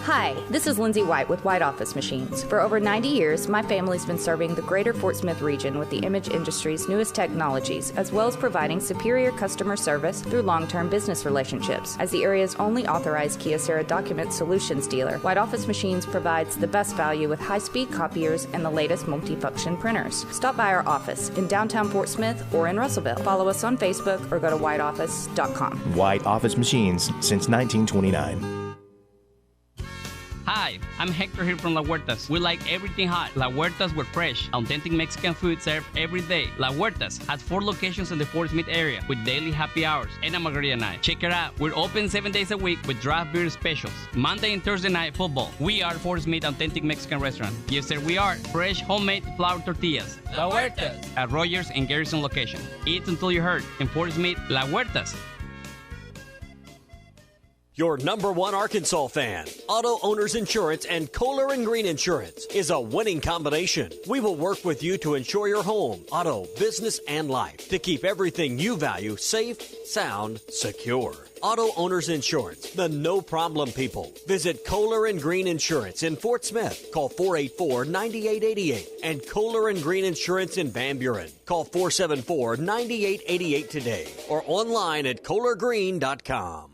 Hi, this is Lindsay White with White Office Machines. For over 90 years, my family's been serving the greater Fort Smith region with the image industry's newest technologies, as well as providing superior customer service through long-term business relationships. As the area's only authorized Kyocera document solutions dealer, White Office Machines provides the best value with high-speed copiers and the latest multifunction printers. Stop by our office in downtown Fort Smith or in Russellville. Follow us on Facebook or go to whiteoffice.com. White Office Machines since 1929. Hi, I'm Hector here from La Huertas. We like everything hot. La Huertas, we're fresh, authentic Mexican food served every day. La Huertas has 4 locations in the Fort Smith area with daily happy hours and a margarita night. Check it out. We're open 7 days a week with draft beer specials. Monday and Thursday night football. We are Fort Smith Authentic Mexican Restaurant. Yes, sir, we are. Fresh homemade flour tortillas. La Huertas at Rogers and Garrison location. Eat until you hurt. In Fort Smith, La Huertas. Your number one Arkansas fan, Auto Owners Insurance and Kohler and Green Insurance is a winning combination. We will work with you to insure your home, auto, business, and life to keep everything you value safe, sound, secure. Auto Owners Insurance, the no-problem people. Visit Kohler and Green Insurance in Fort Smith. Call 484-9888. And Kohler and Green Insurance in Van Buren. Call 474-9888 today or online at kohlergreen.com.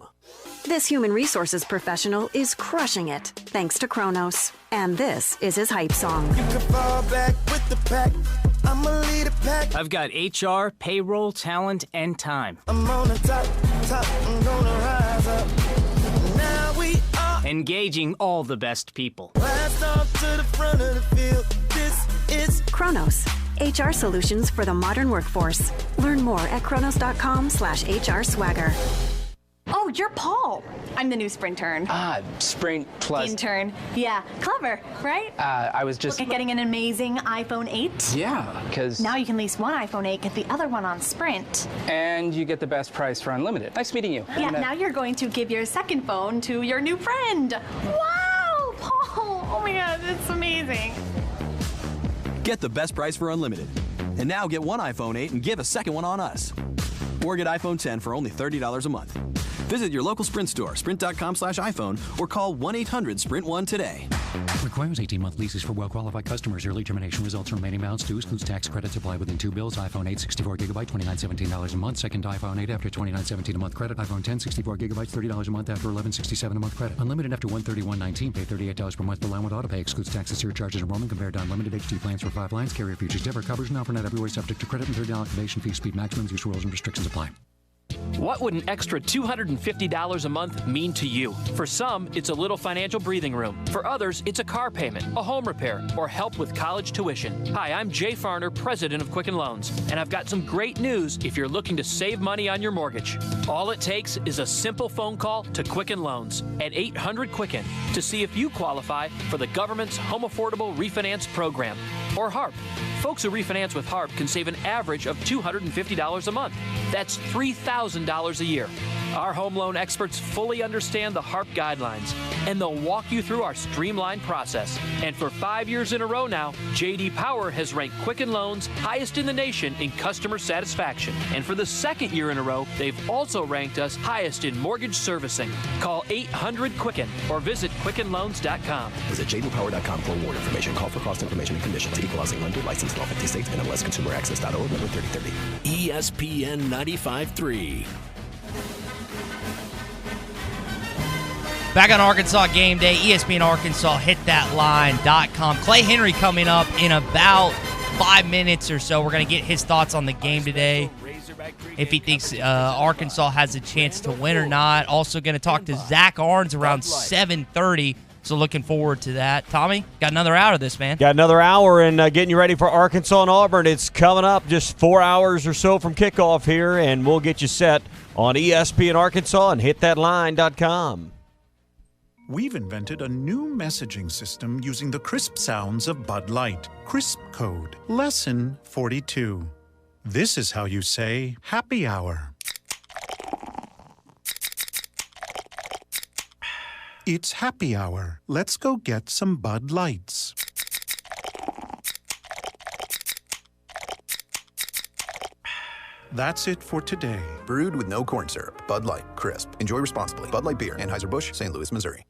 This human resources professional is crushing it, thanks to Kronos. And this is his hype song. You can fall back with the pack. I'm a leader pack. I've got HR, payroll, talent, and time. I'm on the top, I'm gonna rise up. Now we are engaging all the best people. Blast off to the front of the field. This is Kronos, HR solutions for the modern workforce. Learn more at kronos.com/HR swagger. Oh, you're Paul. I'm the new Sprintern. Sprint Plus. Intern. Yeah, clever, right? I was just... Look at getting an amazing iPhone 8. Yeah, because... Now you can lease one iPhone 8, get the other one on Sprint. And you get the best price for unlimited. Nice meeting you. Yeah, now you're going to give your second phone to your new friend. Wow, Paul. Oh my God, it's amazing. Get the best price for unlimited. And now get one iPhone 8 and give a second one on us. Or get iPhone 10 for only $30 a month. Visit your local Sprint store, sprint.com/iPhone, or call 1-800-SPRINT1 today. Requires 18-month leases for well-qualified customers. Early termination results in remaining balance due. Excludes tax credits applied within 2 bills. iPhone 8, 64GB, $29.17 a month. Second iPhone 8 after $29.17 a month credit. iPhone 10, 64GB, $30 a month after $11.67 a month credit. Unlimited after $131.19. Pay $38 per month per line with autopay. Excludes taxes, surcharges, and roaming compared to unlimited HD plans for 5 lines. Carrier features differ. Coverage not for not everywhere. Subject to credit and $30 activation fee. Speed maximums. Use rules and restrictions apply. What would an extra $250 a month mean to you? For some, it's a little financial breathing room. For others, it's a car payment, a home repair, or help with college tuition. Hi, I'm Jay Farner, president of Quicken Loans, and I've got some great news if you're looking to save money on your mortgage. All it takes is a simple phone call to Quicken Loans at 800-QUICKEN to see if you qualify for the government's Home Affordable Refinance Program, or HARP. Folks who refinance with HARP can save an average of $250 a month. That's $3,000 a year. Our home loan experts fully understand the HARP guidelines, and they'll walk you through our streamlined process. And for 5 years in a row now, J.D. Power has ranked Quicken Loans highest in the nation in customer satisfaction. And for the 2nd year in a row, they've also ranked us highest in mortgage servicing. Call 800-QUICKEN or visit QuickenLoans.com. Visit jdpower.com for award information. Call for cost information and conditions. Equal housing lender licensed in all 50 states. NMLSconsumeraccess.org, number 3030. ESPN 95.3. Back on Arkansas Game Day, ESPN Arkansas, hitthatline.com. Clay Henry coming up in about 5 minutes or so. We're going to get his thoughts on the game today, if he thinks Arkansas has a chance to win or not. Also going to talk to Zach Arns around 7:30. So looking forward to that. Tommy, got another hour of this, man. Got another hour and getting you ready for Arkansas and Auburn. It's coming up just 4 hours or so from kickoff here, and we'll get you set on ESPN Arkansas and hitthatline.com. We've invented a new messaging system using the crisp sounds of Bud Light. Crisp Code. Lesson 42. This is how you say happy hour. It's happy hour. Let's go get some Bud Lights. That's it for today. Brewed with no corn syrup. Bud Light. Crisp. Enjoy responsibly. Bud Light Beer. Anheuser-Busch, St. Louis, Missouri.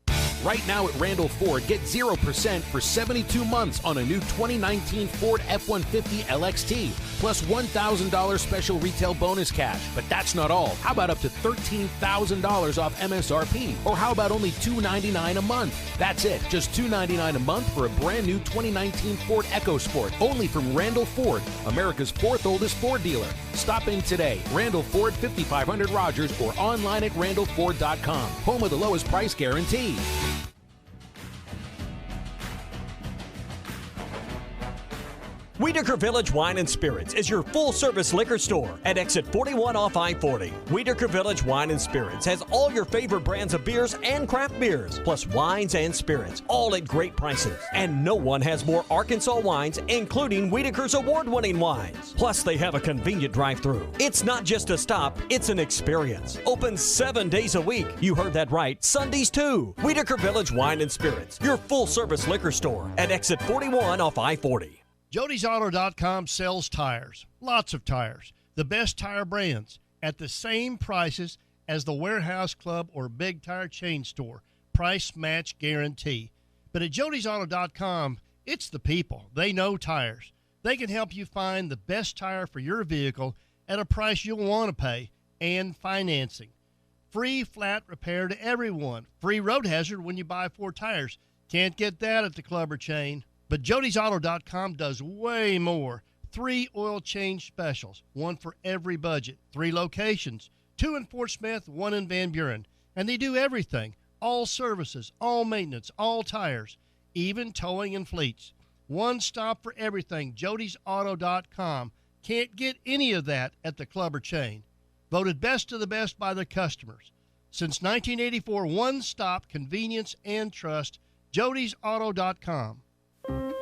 Right now at Randall Ford, get 0% for 72 months on a new 2019 Ford F-150 LXT, plus $1,000 special retail bonus cash. But that's not all. How about up to $13,000 off MSRP? Or how about only $299 a month? That's it. Just $299 a month for a brand new 2019 Ford EcoSport, only from Randall Ford, America's fourth oldest Ford dealer. Stop in today. Randall Ford, 5500 Rogers, or online at randallford.com. Home of the lowest price guarantee. Weedeker Village Wine and Spirits is your full-service liquor store at exit 41 off I-40. Weedeker Village Wine and Spirits has all your favorite brands of beers and craft beers, plus wines and spirits, all at great prices. And no one has more Arkansas wines, including Weedeker's award-winning wines. Plus, they have a convenient drive-thru. It's not just a stop, it's an experience. Open 7 days a week. You heard that right. Sundays, too. Weedeker Village Wine and Spirits, your full-service liquor store at exit 41 off I-40. Jody'sAuto.com sells tires, lots of tires, the best tire brands at the same prices as the warehouse club or big tire chain store. Price match guarantee. But at Jody'sAuto.com, it's the people. They know tires. They can help you find the best tire for your vehicle at a price you'll want to pay and financing. Free flat repair to everyone. Free road hazard when you buy 4 tires. Can't get that at the club or chain. But Jody'sAuto.com does way more. 3 oil change specials, 1 for every budget. 3 locations, 2 in Fort Smith, 1 in Van Buren. And they do everything. All services, all maintenance, all tires, even towing and fleets. One stop for everything, Jody'sAuto.com. Can't get any of that at the club or chain. Voted best of the best by the customers. Since 1984, one stop, convenience and trust, Jody'sAuto.com.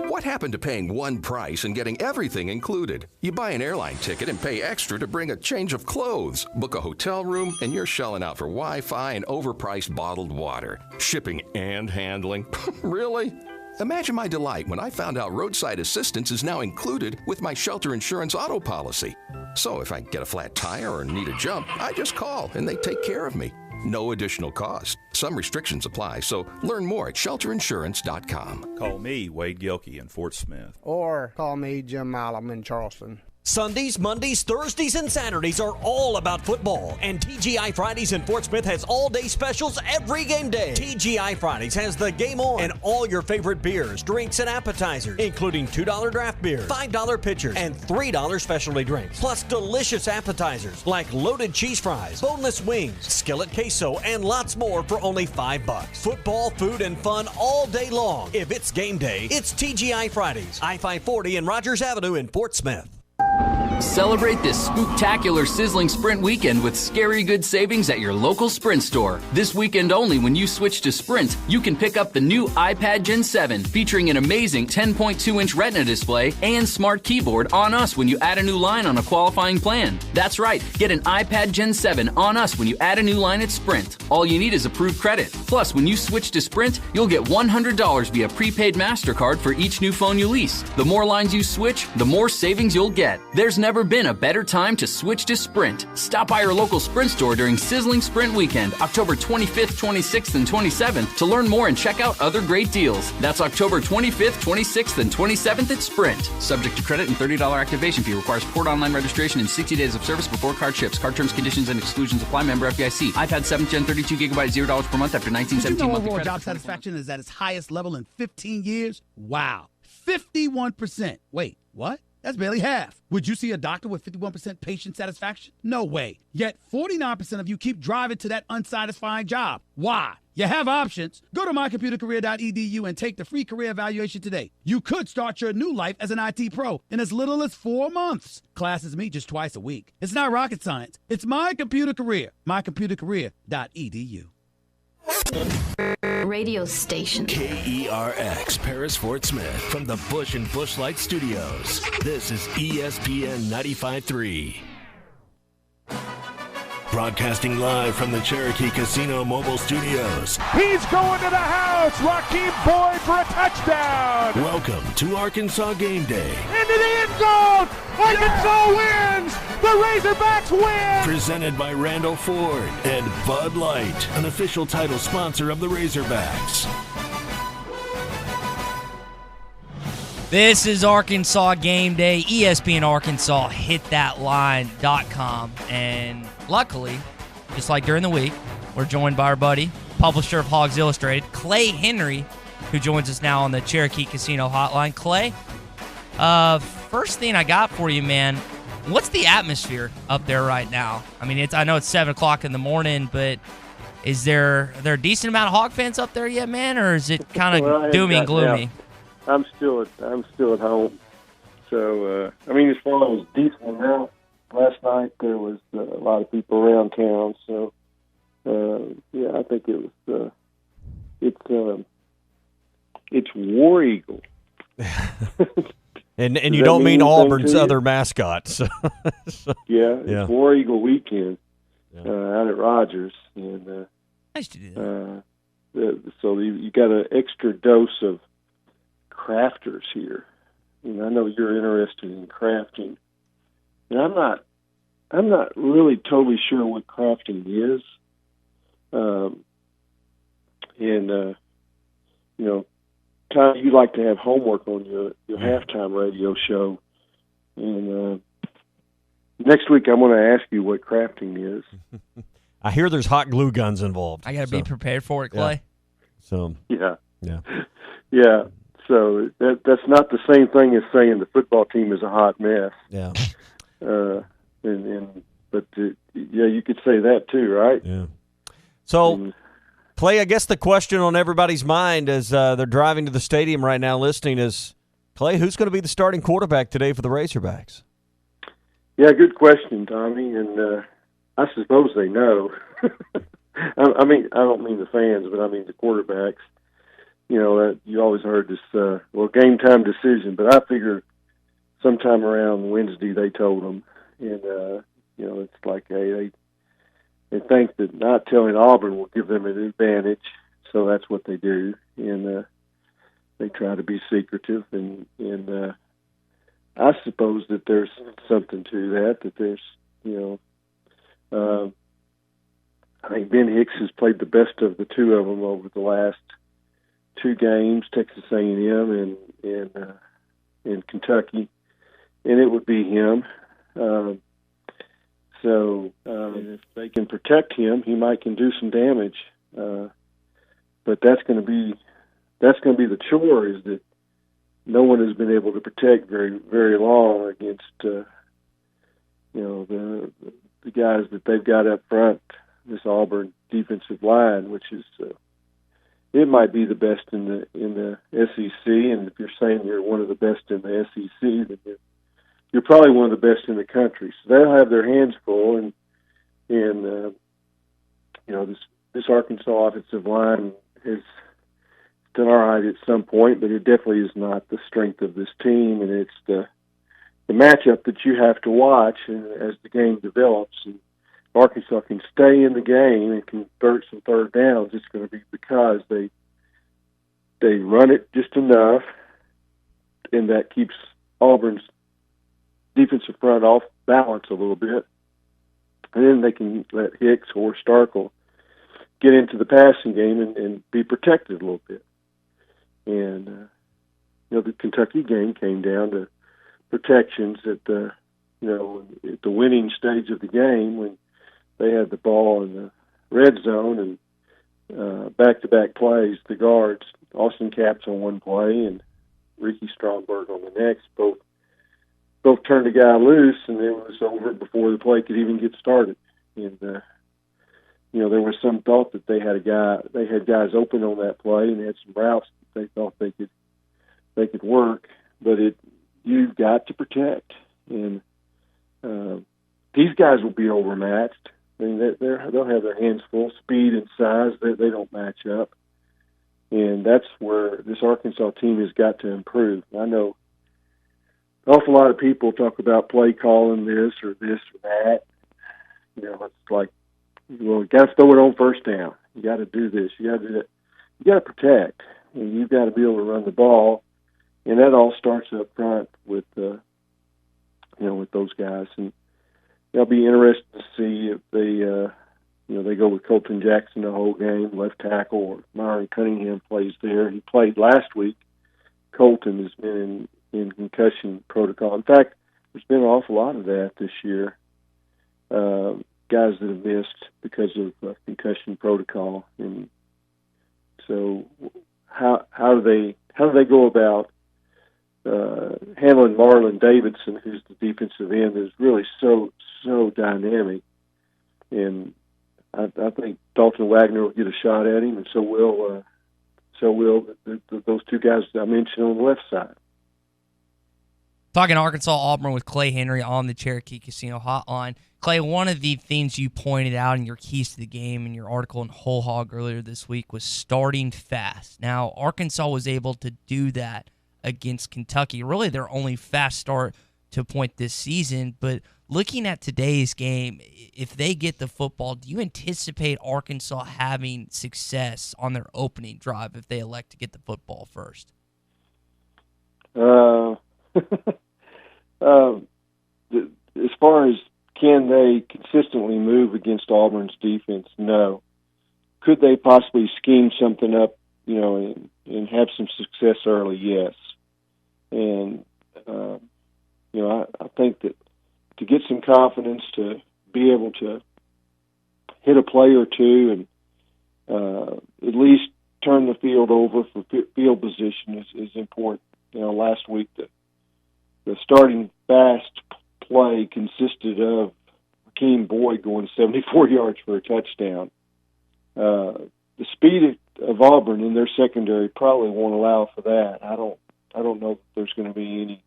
What happened to paying one price and getting everything included? You buy an airline ticket and pay extra to bring a change of clothes, book a hotel room, and you're shelling out for Wi-Fi and overpriced bottled water. Shipping and handling. Really? Imagine my delight when I found out roadside assistance is now included with my shelter insurance auto policy. So if I get a flat tire or need a jump, I just call and they take care of me. No additional cost. Some restrictions apply, so learn more at shelterinsurance.com. Call me, Wade Gilkey, in Fort Smith. Or call me, Jim Malum, in Charleston. Sundays, Mondays, Thursdays, and Saturdays are all about football. And TGI Fridays in Fort Smith has all-day specials every game day. TGI Fridays has the game on and all your favorite beers, drinks, and appetizers, including $2 draft beer, $5 pitchers, and $3 specialty drinks. Plus delicious appetizers like loaded cheese fries, boneless wings, skillet queso, and lots more for only $5. Football, food, and fun all day long. If it's game day, it's TGI Fridays, I-540 and Rogers Avenue in Fort Smith. Celebrate this spooktacular sizzling Sprint weekend with scary good savings at your local Sprint store. This weekend only, when you switch to Sprint, you can pick up the new iPad Gen 7 featuring an amazing 10.2-inch Retina display and smart keyboard on us when you add a new line on a qualifying plan. That's right, get an iPad Gen 7 on us when you add a new line at Sprint. All you need is approved credit. Plus, when you switch to Sprint, you'll get $100 via prepaid MasterCard for each new phone you lease. The more lines you switch, the more savings you'll get. There's never been a better time to switch to Sprint. Stop by your local Sprint store during Sizzling Sprint Weekend, October 25th, 26th, and 27th to learn more and check out other great deals. That's October 25th, 26th, and 27th at Sprint. Subject to credit and $30 activation fee. Requires port online registration and 60 days of service before card ships. Card terms, conditions, and exclusions apply. Member FDIC. iPad 7th Gen 32 gigabyte, $0 per month after 1917 Did you know monthly overall credit. job satisfaction is at its highest level in 15 years? Wow. 51%. Wait, what? That's barely half. Would you see a doctor with 51% patient satisfaction? No way. Yet 49% of you keep driving to that unsatisfying job. Why? You have options. Go to mycomputercareer.edu and take the free career evaluation today. You could start your new life as an IT pro in as little as 4 months. Classes meet just twice a week. It's not rocket science. It's My Computer Career. mycomputercareer.edu. Radio station. KERX, Paris, Fort Smith, from the Bush and Bushlight Studios. This is ESPN 95.3. Broadcasting live from the Cherokee Casino Mobile Studios. He's going to the house. Rakeem Boyd for a touchdown. Welcome to Arkansas Gameday. Into the end zone. Arkansas wins. The Razorbacks win. Presented by Randall Ford and Bud Light, an official title sponsor of the Razorbacks. This is Arkansas Game Day, ESPN Arkansas, hitthatline.com. And luckily, just like during the week, we're joined by our buddy, publisher of Hogs Illustrated, Clay Henry, who joins us now on the Cherokee Casino Hotline. Clay, first thing I got for you, man, what's the atmosphere up there right now? I mean, I know it's 7 o'clock in the morning, but is there a decent amount of Hog fans up there yet, man, or is it kind of doomy and gloomy? I'm still at home. So I mean, as far as decent now, last night there was a lot of people around town. So yeah, I think it was it's War Eagle. and you don't mean Auburn's other mascot. So. Yeah, it's War Eagle weekend out at Rogers, and nice to do that. So you got an extra dose of crafters here. And I know you're interested in crafting. And I'm not really totally sure what crafting is. You know, Tom, you like to have homework on your halftime radio show. And next week I'm going to ask you what crafting is. I hear there's hot glue guns involved. I got to be prepared for it, Clay. So yeah. So that's not the same thing as saying the football team is a hot mess. Yeah. But you could say that too, right? Yeah. So, Clay, I guess the question on everybody's mind as they're driving to the stadium right now listening is, Clay, who's going to be the starting quarterback today for the Razorbacks? Yeah, good question, Tommy. And I suppose they know. I mean, I don't mean the fans, but I mean the quarterbacks. You know, you always heard this, game time decision, but I figure sometime around Wednesday they told them. And, it's like, hey, they think that not telling Auburn will give them an advantage, so that's what they do. And they try to be secretive. And I suppose that there's something to that there's, I think Ben Hicks has played the best of the two of them over the last 2 games, Texas A&M and Kentucky, and it would be him. So if they can protect him, he can do some damage. But that's going to be the chore, is that no one has been able to protect very, very long against the guys that they've got up front. This Auburn defensive line, which is it might be the best in the SEC, and if you're saying you're one of the best in the SEC, then you're probably one of the best in the country. So they'll have their hands full, and this Arkansas offensive line has done all right at some point, but it definitely is not the strength of this team, and it's the matchup that you have to watch as the game develops. And Arkansas can stay in the game and convert some third downs, it's going to be because they run it just enough, and that keeps Auburn's defensive front off balance a little bit. And then they can let Hicks or Starkle get into the passing game and be protected a little bit. And the Kentucky game came down to protections at the winning stage of the game when they had the ball in the red zone and back-to-back plays. The guards, Austin Capps on one play and Ricky Stromberg on the next, both turned a guy loose, and it was over before the play could even get started. And there was some thought that they had guys open on that play, and they had some routes that they thought they could work, but you've got to protect, and these guys will be overmatched. I mean, they'll have their hands full. Speed and size, they don't match up, and that's where this Arkansas team has got to improve. I know an awful lot of people talk about play calling this or that. It's like, well, you got to throw it on first down. You got to do this. You got to do that. You got to protect, and you've got to be able to run the ball, and that all starts up front with with those guys. And it'll be interesting to see if they go with Colton Jackson the whole game, left tackle, or Myron Cunningham plays there. He played last week. Colton has been in concussion protocol. In fact, there's been an awful lot of that this year. Guys that have missed because of concussion protocol, and so how do they go about handling Marlon Davidson, who's the defensive end, is really so dynamic, and I think Dalton Wagner will get a shot at him, and so will those two guys that I mentioned on the left side. Talking Arkansas Auburn with Clay Henry on the Cherokee Casino Hotline. Clay, one of the things you pointed out in your keys to the game in your article in Whole Hog earlier this week was starting fast. Now, Arkansas was able to do that against Kentucky. Really, their only fast start to a point this season. But looking at today's game, if they get the football, do you anticipate Arkansas having success on their opening drive if they elect to get the football first? As far as can they consistently move against Auburn's defense, no. Could they possibly scheme something up, and have some success early? Yes. And, I think that to get some confidence, to be able to hit a play or two and at least turn the field over for field position is important. Last week the starting fast play consisted of Hakeem Boyd going 74 yards for a touchdown. The speed of Auburn in their secondary probably won't allow for that. I don't know if there's going to be any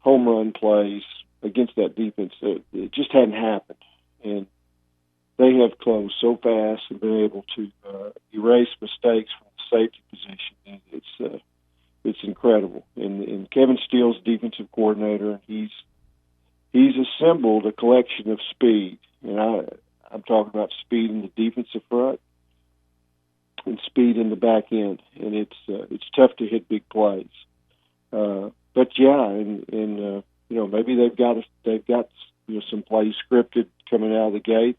home run plays against that defense. It just hadn't happened, and they have closed so fast and been able to erase mistakes from the safety position. It's incredible. And Kevin Steele's defensive coordinator, he's assembled a collection of speed, and I'm talking about speed in the defensive front and speed in the back end, and it's tough to hit big plays. But yeah, and maybe they've got some plays scripted coming out of the gate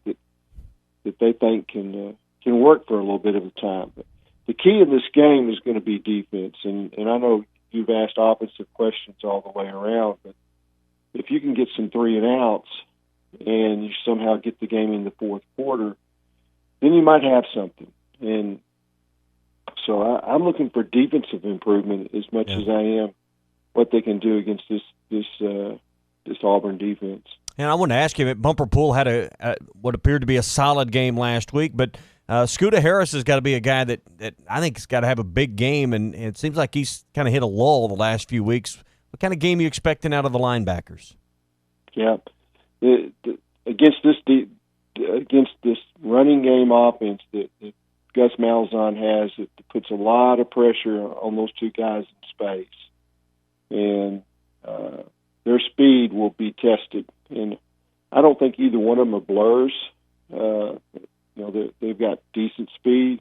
that they think can work for a little bit of a time. But the key in this game is going to be defense, and I know you've asked offensive questions all the way around, but if you can get some 3 and outs and you somehow get the game in the fourth quarter, then you might have something. And so I'm looking for defensive improvement as much as I am what they can do against this Auburn defense. And I want to ask you, Bumper Pool had what appeared to be a solid game last week, but Scooter Harris has got to be a guy that I think has got to have a big game, and it seems like he's kind of hit a lull the last few weeks. What kind of game are you expecting out of the linebackers? Yeah, against this running game offense that Gus Malzahn has, it puts a lot of pressure on those two guys in space, and their speed will be tested. And I don't think either one of them are blurs. They've got decent speed,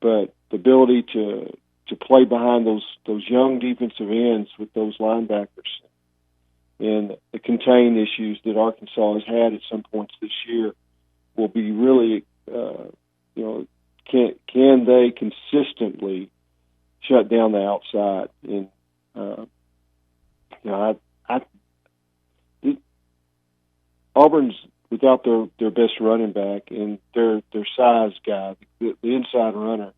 but the ability to play behind those young defensive ends with those linebackers and the contain issues that Arkansas has had at some points this year will be really, can they consistently shut down the outside? And Auburn's without their best running back and their size guy, the inside runner,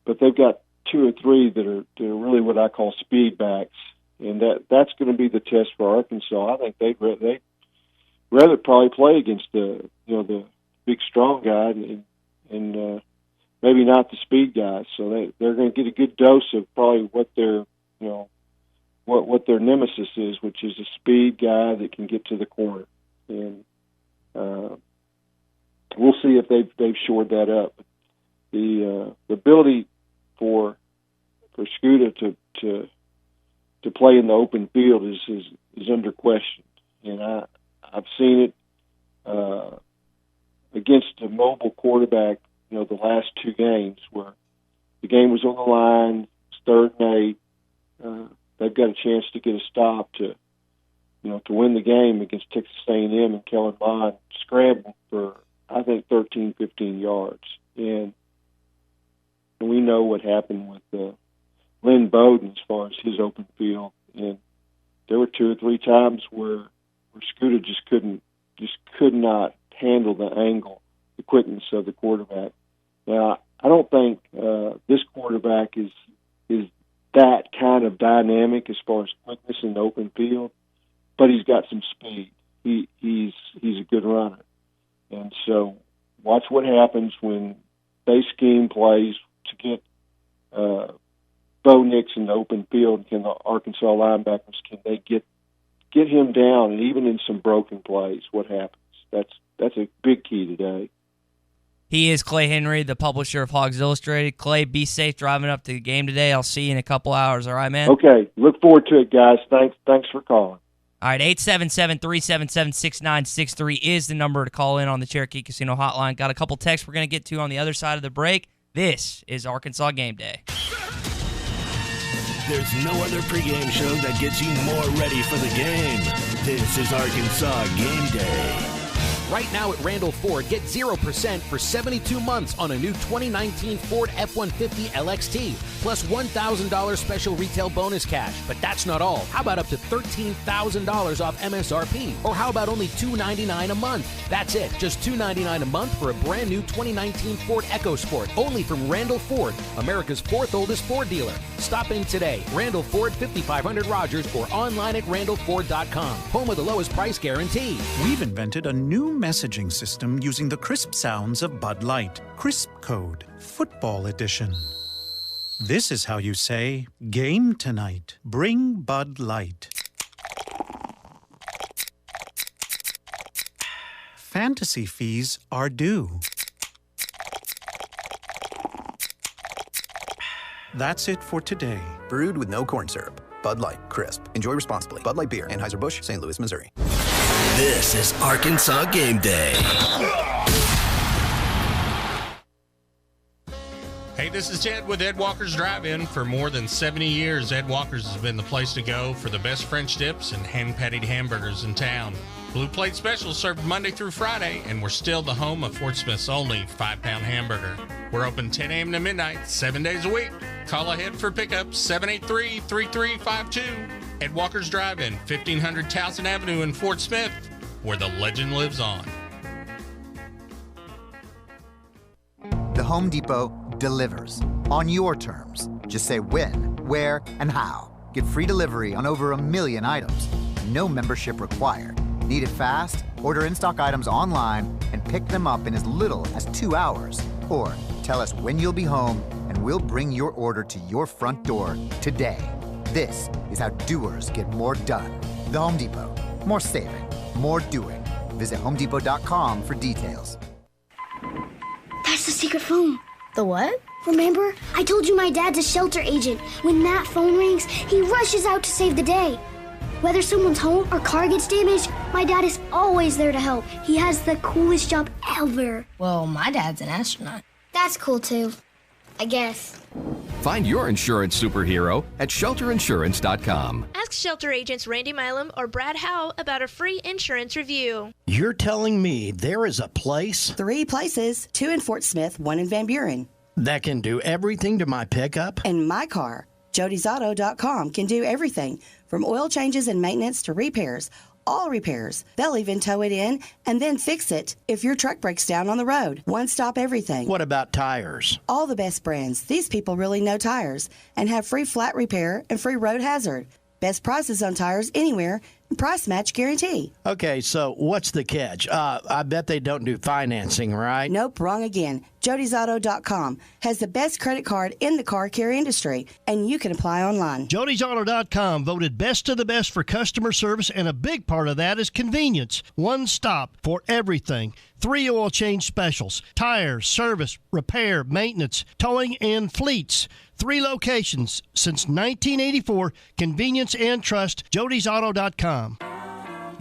but they've got 2 or 3 that are really what I call speed backs, and that's going to be the test for Arkansas. I think they'd rather probably play against the big strong guy and maybe not the speed guys. So they're going to get a good dose of probably what their what their nemesis is, which is a speed guy that can get to the corner. And we'll see if they've shored that up. The ability for Scuda to play in the open field is under question, and I've seen it against a mobile quarterback. The last two games where the game was on the line, it's 3rd and 8. They've got a chance to get a stop to win the game against Texas A&M, and Kellen Mond scrambled for, I think, 13, 15 yards. And we know what happened with Lynn Bowden as far as his open field. And there were 2 or 3 times where Scooter just could not handle the angle, the quickness of the quarterback. Now, I don't think this quarterback is that kind of dynamic as far as quickness in the open field, but he's got some speed. He's a good runner. And so watch what happens when they scheme plays to get Bo Nix in the open field. Can the Arkansas linebackers, can they get him down? And even in some broken plays, what happens? That's a big key today. He is Clay Henry, the publisher of Hogs Illustrated. Clay, be safe driving up to the game today. I'll see you in a couple hours. All right, man? Okay. Look forward to it, guys. Thanks for calling. All right, 877-377-6963 is the number to call in on the Cherokee Casino hotline. Got a couple texts we're going to get to on the other side of the break. This is Arkansas Game Day. There's no other pregame show that gets you more ready for the game. This is Arkansas Game Day. Right now at Randall Ford, get 0% for 72 months on a new 2019 Ford F-150 LXT, plus $1,000 special retail bonus cash. But that's not all. How about up to $13,000 off MSRP? Or how about only $299 a month? That's it. Just $299 a month for a brand new 2019 Ford EcoSport, only from Randall Ford, America's 4th oldest Ford dealer. Stop in today. Randall Ford, 5500 Rogers, or online at randallford.com. Home of the lowest price guarantee. We've invented a new messaging system using the crisp sounds of Bud Light. Crisp Code, Football Edition. This is how you say, game tonight. Bring Bud Light. Fantasy fees are due. That's it for today. Brewed with no corn syrup. Bud Light, crisp. Enjoy responsibly. Bud Light Beer, Anheuser-Busch, St. Louis, Missouri. This is Arkansas Game Day. Hey, this is Ted with Ed Walker's Drive-In. For more than 70 years, Ed Walker's has been the place to go for the best French dips and hand-patted hamburgers in town. Blue Plate Specials served Monday through Friday, and we're still the home of Fort Smith's only 5-pound hamburger. We're open 10 a.m. to midnight, 7 days a week. Call ahead for pickup, 783-3352. Ed Walker's Drive-In, 1500 Towson Avenue in Fort Smith, where the legend lives on. The Home Depot delivers on your terms. Just say when, where, and how. Get free delivery on over 1 million items. No membership required. Need it fast? Order in-stock items online and pick them up in as little as 2 hours. Or tell us when you'll be home and we'll bring your order to your front door today. This is how doers get more done. The Home Depot. More saving, more doing. Visit HomeDepot.com for details. That's the secret phone. The what? Remember? I told you my dad's a shelter agent. When that phone rings, he rushes out to save the day. Whether someone's home or car gets damaged, my dad is always there to help. He has the coolest job ever. Well, my dad's an astronaut. That's cool too, I guess. Find your insurance superhero at shelterinsurance.com. Ask shelter agents Randy Milam or Brad Howe about a free insurance review. You're telling me there is a place? 3 places, 2 in Fort Smith, 1 in Van Buren. That can do everything to my pickup? And my car. Jody'sAuto.com can do everything, from oil changes and maintenance to repairs. All repairs. They'll even tow it in and then fix it if your truck breaks down on the road. One stop everything. What about tires? All the best brands. These people really know tires and have free flat repair and free road hazard. Best prices on tires anywhere and price match guarantee. Okay, so what's the catch? I bet they don't do financing, right? Nope, wrong again. Jody'sAuto.com has the best credit card in the car care industry, and you can apply online. Jody'sAuto.com voted best of the best for customer service, and a big part of that is convenience. One stop for everything. 3 oil change specials, tires, service, repair, maintenance, towing, and fleets. 3 locations since 1984. Convenience and trust. Jody'sAuto.com.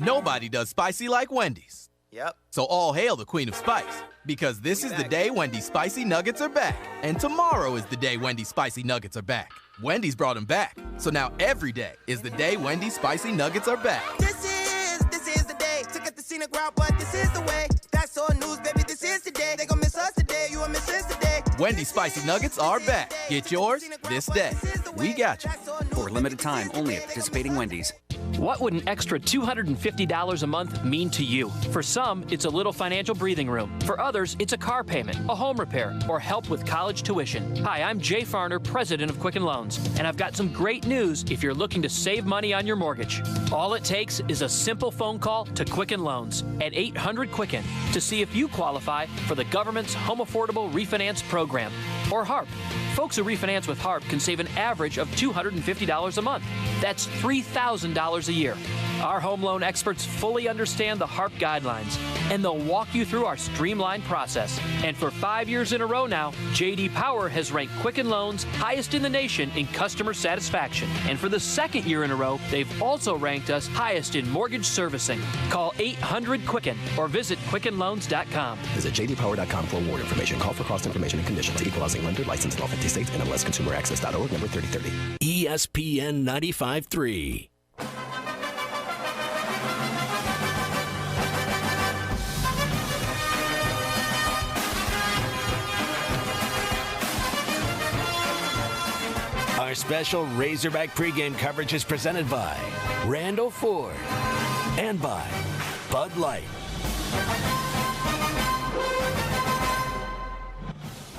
Nobody does spicy like Wendy's. Yep. So all hail the Queen of Spice, because this is the day Wendy's Spicy Nuggets are back. And tomorrow is the day Wendy's Spicy Nuggets are back. Wendy's brought them back. So now every day is the day Wendy's Spicy Nuggets are back. This is the day. Took it the scenic route, but this is the way. That's all news, baby, this is the day. They gon' miss us today, you will miss us today. Wendy's Spicy Nuggets are back. Get yours this day. We got you. For a limited time, only at participating Wendy's. What would an extra $250 a month mean to you? For some, it's a little financial breathing room. For others, it's a car payment, a home repair, or help with college tuition. Hi, I'm Jay Farner, president of Quicken Loans, and I've got some great news if you're looking to save money on your mortgage. All it takes is a simple phone call to Quicken Loans at 800-QUICKEN to see if you qualify for the government's Home Affordable Refinance Program, or HARP. Folks who refinance with HARP can save an average of $250 a month. That's $3,000 a year. Our home loan experts fully understand the HARP guidelines, and they'll walk you through our streamlined process. And for 5 years in a row now, J.D. Power has ranked Quicken Loans highest in the nation in customer satisfaction. And for the 2nd year in a row, they've also ranked us highest in mortgage servicing. Call 800-QUICKEN or visit QuickenLoans.com. Visit jdpower.com for award information. Call for cost information and conditions. Equal housing lender. Licensed in all 50 states. NMLSConsumerAccess.org. Number 3030. ESPN 95.3. Our special Razorback pregame coverage is presented by Randall Ford and by Bud Light.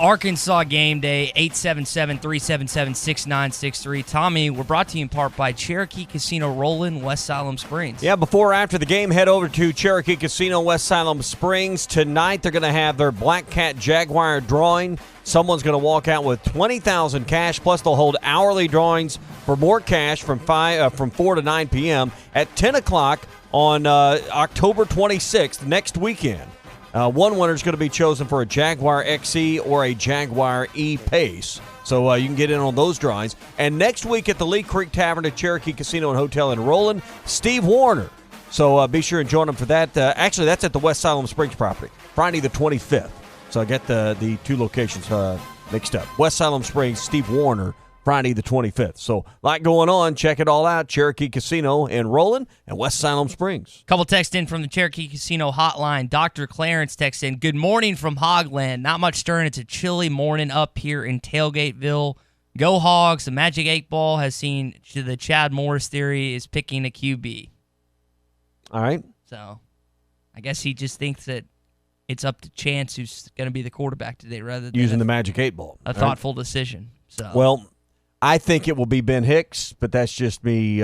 Arkansas Gameday, 877-377-6963. Tommy, we're brought to you in part by Cherokee Casino Rollin, West Siloam Springs. Yeah, before or after the game, head over to Cherokee Casino, West Siloam Springs. Tonight, they're going to have their Black Cat Jaguar drawing. Someone's going to walk out with $20,000 cash, plus they'll hold hourly drawings for more cash from 4 to 9 p.m. at 10 o'clock on October 26th, next weekend. One winner is going to be chosen for a Jaguar XE or a Jaguar E-Pace. So you can get in on those drawings. And next week at the Lee Creek Tavern at Cherokee Casino and Hotel in Roland, Steve Warner. So be sure and join him for that. Actually, that's at the West Siloam Springs property, Friday the 25th. So I get the two locations mixed up. West Siloam Springs, Steve Warner, Friday the 25th. So a lot going on. Check it all out. Cherokee Casino in Roland and West Siloam Springs. Couple texts in from the Cherokee Casino hotline. Dr. Clarence texts in, good morning from Hogland. Not much stirring. It's a chilly morning up here in Tailgateville. Go Hogs. The Magic 8 Ball has seen the Chad Morris theory is picking a QB. All right. So I guess he just thinks that it's up to chance who's going to be the quarterback today rather than using the Magic 8 Ball. A thoughtful decision. So well, I think it will be Ben Hicks, but that's just me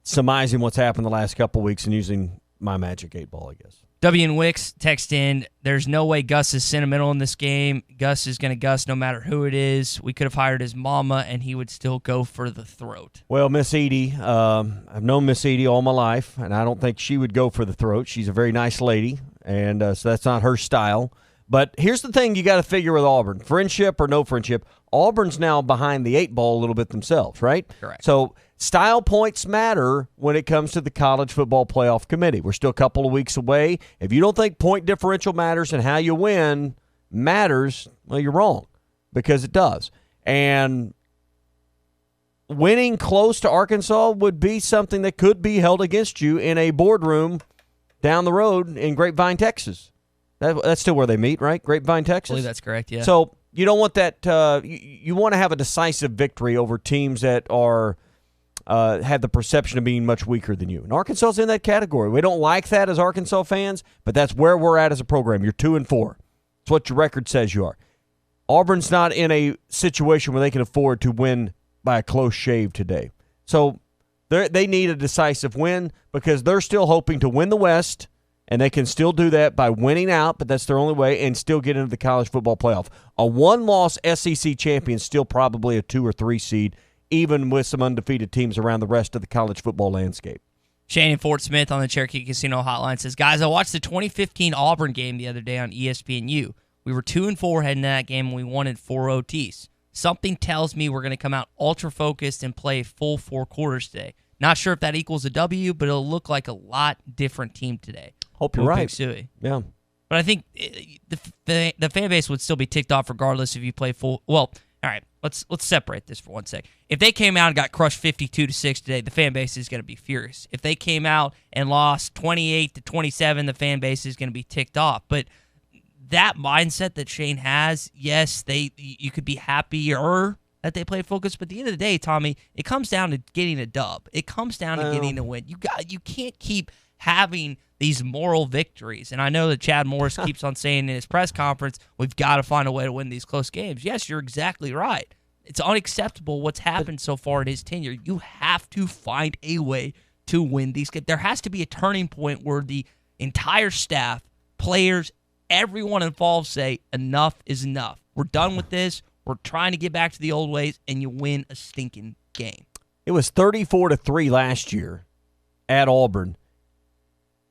surmising what's happened the last couple weeks and using my Magic 8 Ball, I guess. W and Wicks text in, there's no way Gus is sentimental in this game. Gus is going to Gus no matter who it is. We could have hired his mama, and he would still go for the throat. Well, Miss Edie, I've known Miss Edie all my life, and I don't think she would go for the throat. She's a very nice lady, and so that's not her style. But here's the thing you got to figure with Auburn. Friendship or no friendship, Auburn's now behind the 8 Ball a little bit themselves, right? Correct. So style points matter when it comes to the College Football Playoff Committee. We're still a couple of weeks away. If you don't think point differential matters and how you win matters, well, you're wrong, because it does. And winning close to Arkansas would be something that could be held against you in a boardroom down the road in Grapevine, Texas. That's still where they meet, right? Grapevine, Texas? I believe that's correct, yeah. So you don't want that. You want to have a decisive victory over teams that are have the perception of being much weaker than you. And Arkansas is in that category. We don't like that as Arkansas fans, but that's where we're at as a program. You're 2-4. That's what your record says you are. Auburn's not in a situation where they can afford to win by a close shave today. So they need a decisive win because they're still hoping to win the West and they can still do that by winning out, but that's their only way, and still get into the college football playoff. A one-loss SEC champion is still probably a 2 or 3 seed, even with some undefeated teams around the rest of the college football landscape. Shane in Fort Smith on the Cherokee Casino Hotline says, guys, I watched the 2015 Auburn game the other day on ESPNU. We were 2-4 heading into that game, and we won in 4 OTs. Something tells me we're going to come out ultra-focused and play full 4 quarters today. Not sure if that equals a W, but it'll look like a lot different team today. Hope you're right. Suey. Yeah. But I think the fan base would still be ticked off regardless if you play full. Well, all right, let's separate this for one sec. If they came out and got crushed 52-6 today, the fan base is going to be furious. If they came out and lost 28-27, the fan base is going to be ticked off. But that mindset that Shane has, yes, you could be happier that they played focus, but at the end of the day, Tommy, it comes down to getting a dub. It comes down to getting a win. You can't keep having these moral victories. And I know that Chad Morris keeps on saying in his press conference, we've got to find a way to win these close games. Yes, you're exactly right. It's unacceptable what's happened so far in his tenure. You have to find a way to win these games. There has to be a turning point where the entire staff, players, everyone involved say, enough is enough. We're done with this. We're trying to get back to the old ways, and you win a stinking game. It was 34-3 last year at Auburn.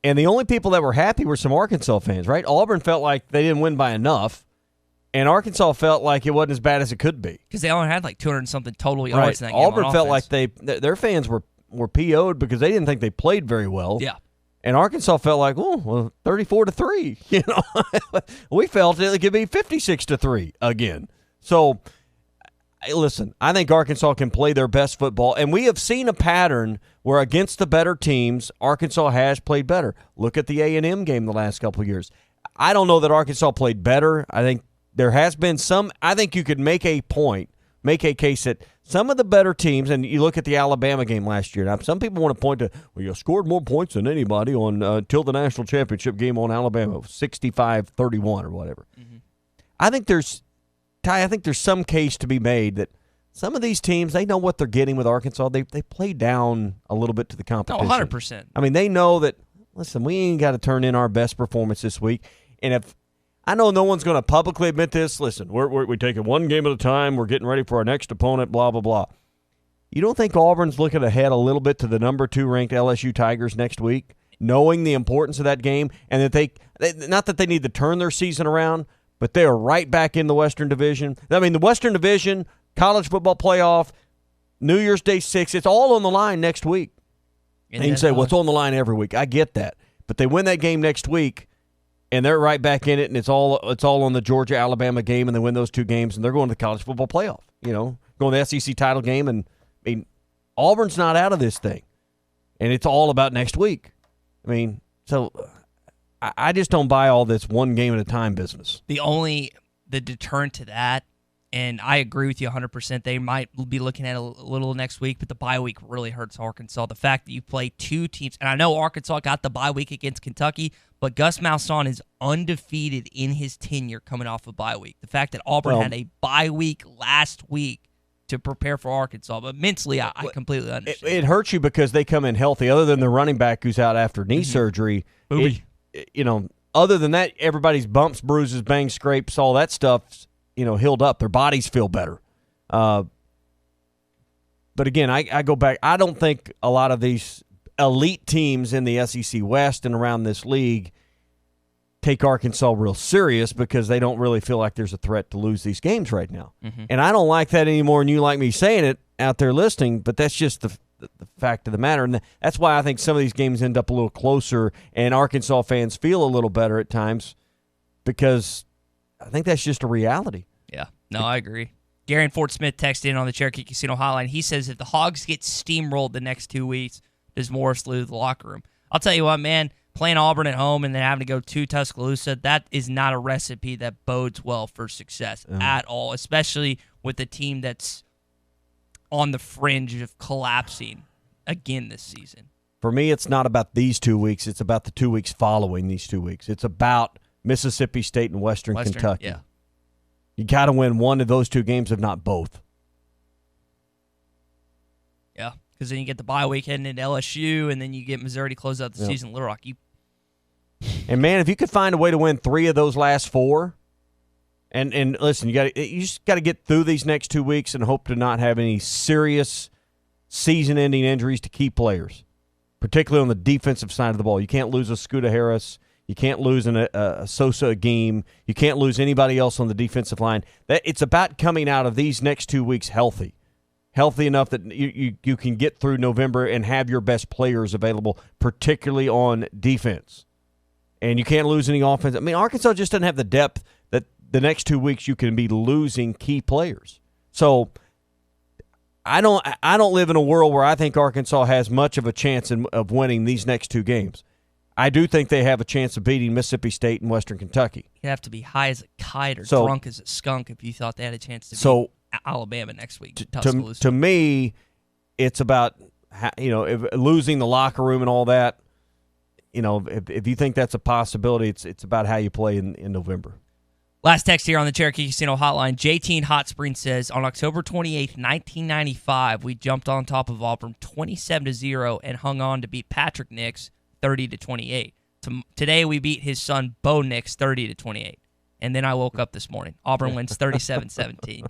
And the only people that were happy were some Arkansas fans, right? Auburn felt like they didn't win by enough, and Arkansas felt like it wasn't as bad as it could be. Because they only had like 200-something total yards in that game. Auburn felt like their fans were PO'd because they didn't think they played very well. Yeah. And Arkansas felt like, 34-3. You know, we felt it could be 56-3 again. So, listen, I think Arkansas can play their best football, and we have seen a pattern where against the better teams, Arkansas has played better. Look at the A&M game the last couple of years. I don't know that Arkansas played better. I think there has been some – I think you could make a case that some of the better teams, and you look at the Alabama game last year. Now, some people want to point to, you scored more points than anybody on until the national championship game on Alabama, 65-31 or whatever. Mm-hmm. I think there's some case to be made that some of these teams, they know what they're getting with Arkansas. They play down a little bit to the competition. 100%. I mean, they know that, listen, we ain't got to turn in our best performance this week. And if I know no one's going to publicly admit this, listen, we take it one game at a time. We're getting ready for our next opponent, blah, blah, blah. You don't think Auburn's looking ahead a little bit to the number 2 ranked LSU Tigers next week, knowing the importance of that game, and that they not that they need to turn their season around, but they are right back in the Western Division. I mean, the Western Division, college football playoff, New Year's Day 6, it's all on the line next week. And you can say, well, it's on the line every week. I get that. But they win that game next week, and they're right back in it, and it's all on the Georgia-Alabama game, and they win those 2 games, and they're going to the college football playoff, going to the SEC title game. And I mean, Auburn's not out of this thing, and it's all about next week. I mean, so I just don't buy all this one game at a time business. The deterrent to that, and I agree with you 100%, they might be looking at a little next week, but the bye week really hurts Arkansas. The fact that you play 2 teams, and I know Arkansas got the bye week against Kentucky, but Gus Malzahn is undefeated in his tenure coming off a bye week. The fact that Auburn had a bye week last week to prepare for Arkansas, but mentally, I completely understand. It hurts you because they come in healthy. Other than the running back who's out after knee surgery, other than that, everybody's bumps, bruises, bangs, scrapes, all that stuff, healed up. Their bodies feel better. But again, I go back. I don't think a lot of these elite teams in the SEC West and around this league take Arkansas real serious because they don't really feel like there's a threat to lose these games right now. Mm-hmm. And I don't like that anymore, and you like me saying it out there listening, but that's just the fact of the matter. And that's why I think some of these games end up a little closer, and Arkansas fans feel a little better at times because I think that's just a reality. Yeah. No, I agree. Gary in Fort Smith texted in on the Cherokee Casino hotline. He says if the Hogs get steamrolled the next 2 weeks, does Morris lose the locker room? I'll tell you what, man, playing Auburn at home and then having to go to Tuscaloosa, that is not a recipe that bodes well for success at all, especially with a team that's on the fringe of collapsing again this season. For me, it's not about these 2 weeks. It's about the 2 weeks following these 2 weeks. It's about Mississippi State and Western Kentucky. Yeah. You got to win one of those 2 games, if not both. Yeah, because then you get the bye week heading into LSU, and then you get Missouri to close out the season in Little Rock. And, man, if you could find a way to win 3 of those last 4, and listen, you just got to get through these next 2 weeks and hope to not have any serious season-ending injuries to key players, particularly on the defensive side of the ball. You can't lose a Scooter Harris. You can't lose a Sosa game. You can't lose anybody else on the defensive line. It's about coming out of these next 2 weeks healthy enough that you can get through November and have your best players available, particularly on defense. And you can't lose any offense. I mean, Arkansas just doesn't have the depth that the next 2 weeks you can be losing key players. So I don't live in a world where I think Arkansas has much of a chance of winning these next 2 games. I do think they have a chance of beating Mississippi State and Western Kentucky. You'd have to be high as a kite or drunk as a skunk if you thought they had a chance to beat Alabama next week. To me, it's about losing the locker room and all that. If you think that's a possibility, it's about how you play in November. Last text here on the Cherokee Casino Hotline. JT in Hot Springs says, on October 28th, 1995, we jumped on top of Auburn 27-0 and hung on to beat Patrick Nix 30-28. Today we beat his son Bo Nix 30-28. And then I woke up this morning. Auburn wins 37-17.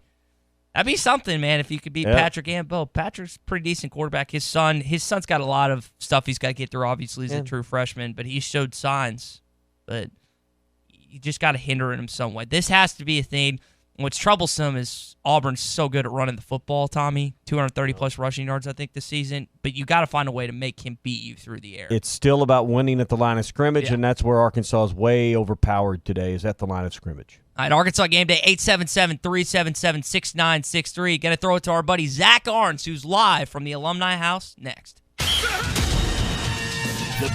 That'd be something, man, if you could beat Patrick and Bo. Patrick's a pretty decent quarterback. His son's got a lot of stuff he's got to get through. Obviously, he's a true freshman, but he showed signs. But you just got to hinder him some way. This has to be a thing. What's troublesome is Auburn's so good at running the football, Tommy. 230-plus rushing yards, I think, this season. But you got to find a way to make him beat you through the air. It's still about winning at the line of scrimmage, and that's where Arkansas is way overpowered today, is at the line of scrimmage. All right, Arkansas Game Day, 877-377-6963. Got to throw it to our buddy Zach Arns, who's live from the Alumni House next. The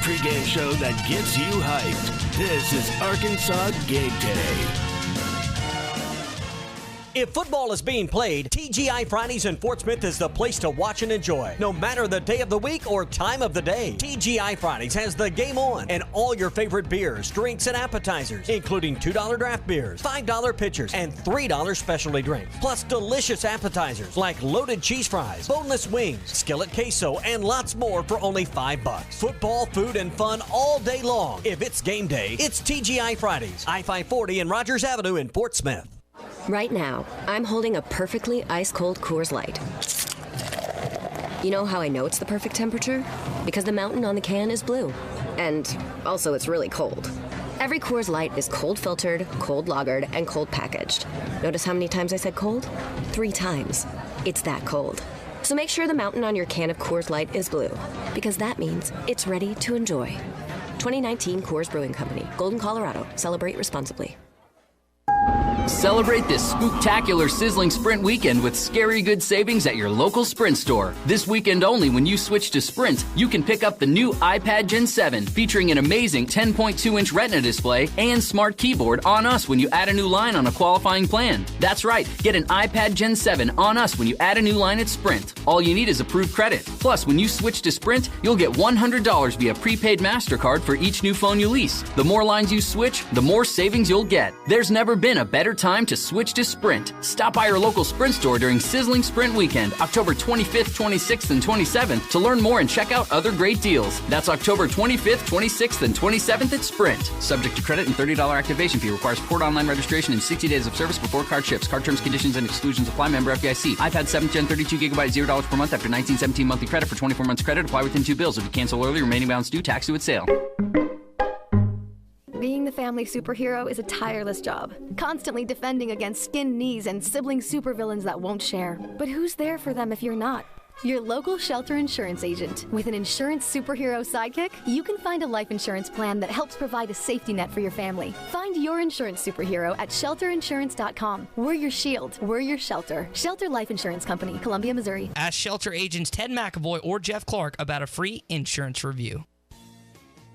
pregame show that gets you hyped. This is Arkansas Game Day. If football is being played, TGI Fridays in Fort Smith is the place to watch and enjoy. No matter the day of the week or time of the day, TGI Fridays has the game on and all your favorite beers, drinks, and appetizers, including $2 draft beers, $5 pitchers, and $3 specialty drinks. Plus delicious appetizers like loaded cheese fries, boneless wings, skillet queso, and lots more for only $5. Football, food, and fun all day long. If it's game day, it's TGI Fridays, I-540 and Rogers Avenue in Fort Smith. Right now, I'm holding a perfectly ice-cold Coors Light. You know how I know it's the perfect temperature? Because the mountain on the can is blue. And also, it's really cold. Every Coors Light is cold filtered, cold lagered, and cold packaged. Notice how many times I said cold? 3 times. It's that cold. So make sure the mountain on your can of Coors Light is blue, because that means it's ready to enjoy. 2019 Coors Brewing Company, Golden, Colorado. Celebrate responsibly. Celebrate this spooktacular sizzling Sprint weekend with scary good savings at your local Sprint store. This weekend only, when you switch to Sprint, you can pick up the new iPad Gen 7 featuring an amazing 10.2-inch Retina display and smart keyboard on us when you add a new line on a qualifying plan. That's right, get an iPad Gen 7 on us when you add a new line at Sprint. All you need is approved credit. Plus, when you switch to Sprint, you'll get $100 via prepaid MasterCard for each new phone you lease. The more lines you switch, the more savings you'll get. There's never been a better time to switch to Sprint. Stop by your local Sprint store during Sizzling Sprint Weekend, October 25th, 26th, and 27th to learn more and check out other great deals. That's October 25th, 26th, and 27th at Sprint. Subject to credit and $30 activation fee. Requires port online registration and 60 days of service before card ships. Card terms, conditions, and exclusions apply. Member FDIC. iPad 7th Gen 32 GB, $0 per month after 1917 monthly credit for 24 months credit. Apply within 2 bills. If you cancel early, remaining balance due, tax due at sale. Being the family superhero is a tireless job, constantly defending against skinned knees and sibling supervillains that won't share. But who's there for them if you're not? Your local Shelter Insurance agent. With an insurance superhero sidekick, you can find a life insurance plan that helps provide a safety net for your family. Find your insurance superhero at shelterinsurance.com. We're your shield. We're your shelter. Shelter Life Insurance Company, Columbia, Missouri. Ask Shelter agents Ted McAvoy or Jeff Clark about a free insurance review.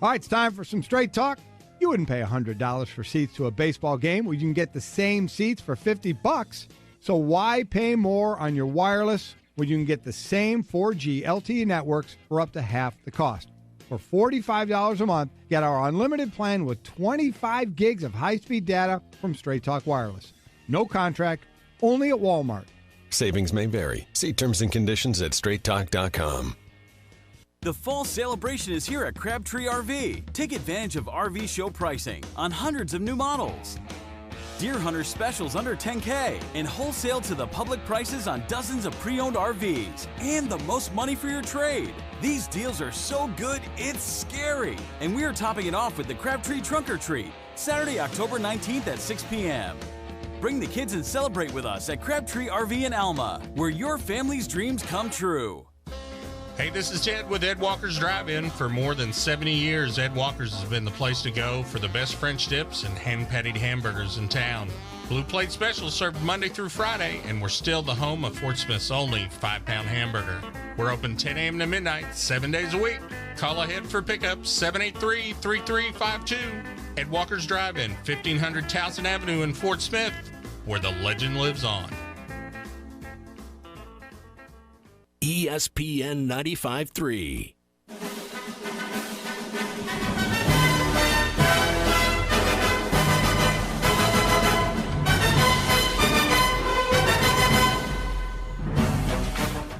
All right, it's time for some straight talk. You wouldn't pay $100 for seats to a baseball game where you can get the same seats for $50. So why pay more on your wireless when you can get the same 4G LTE networks for up to half the cost? For $45 a month, get our unlimited plan with 25 gigs of high-speed data from Straight Talk Wireless. No contract, only at Walmart. Savings may vary. See terms and conditions at straighttalk.com. The fall celebration is here at Crabtree RV. Take advantage of RV show pricing on hundreds of new models. Deer Hunter specials under $10K and wholesale to the public prices on dozens of pre-owned RVs and the most money for your trade. These deals are so good, it's scary. And we are topping it off with the Crabtree Trunk or Treat, Saturday, October 19th at 6 p.m. Bring the kids and celebrate with us at Crabtree RV in Alma, where your family's dreams come true. Hey, this is Ed with Ed Walker's Drive-In. For more than 70 years, Ed Walker's has been the place to go for the best French dips and hand-patted hamburgers in town. Blue Plate specials served Monday through Friday, and we're still the home of Fort Smith's only 5-pound hamburger. We're open 10 a.m. to midnight, 7 days a week. Call ahead for pickup, 783-3352. Ed Walker's Drive-In, 1500 Towson Avenue in Fort Smith, where the legend lives on. ESPN 95.3.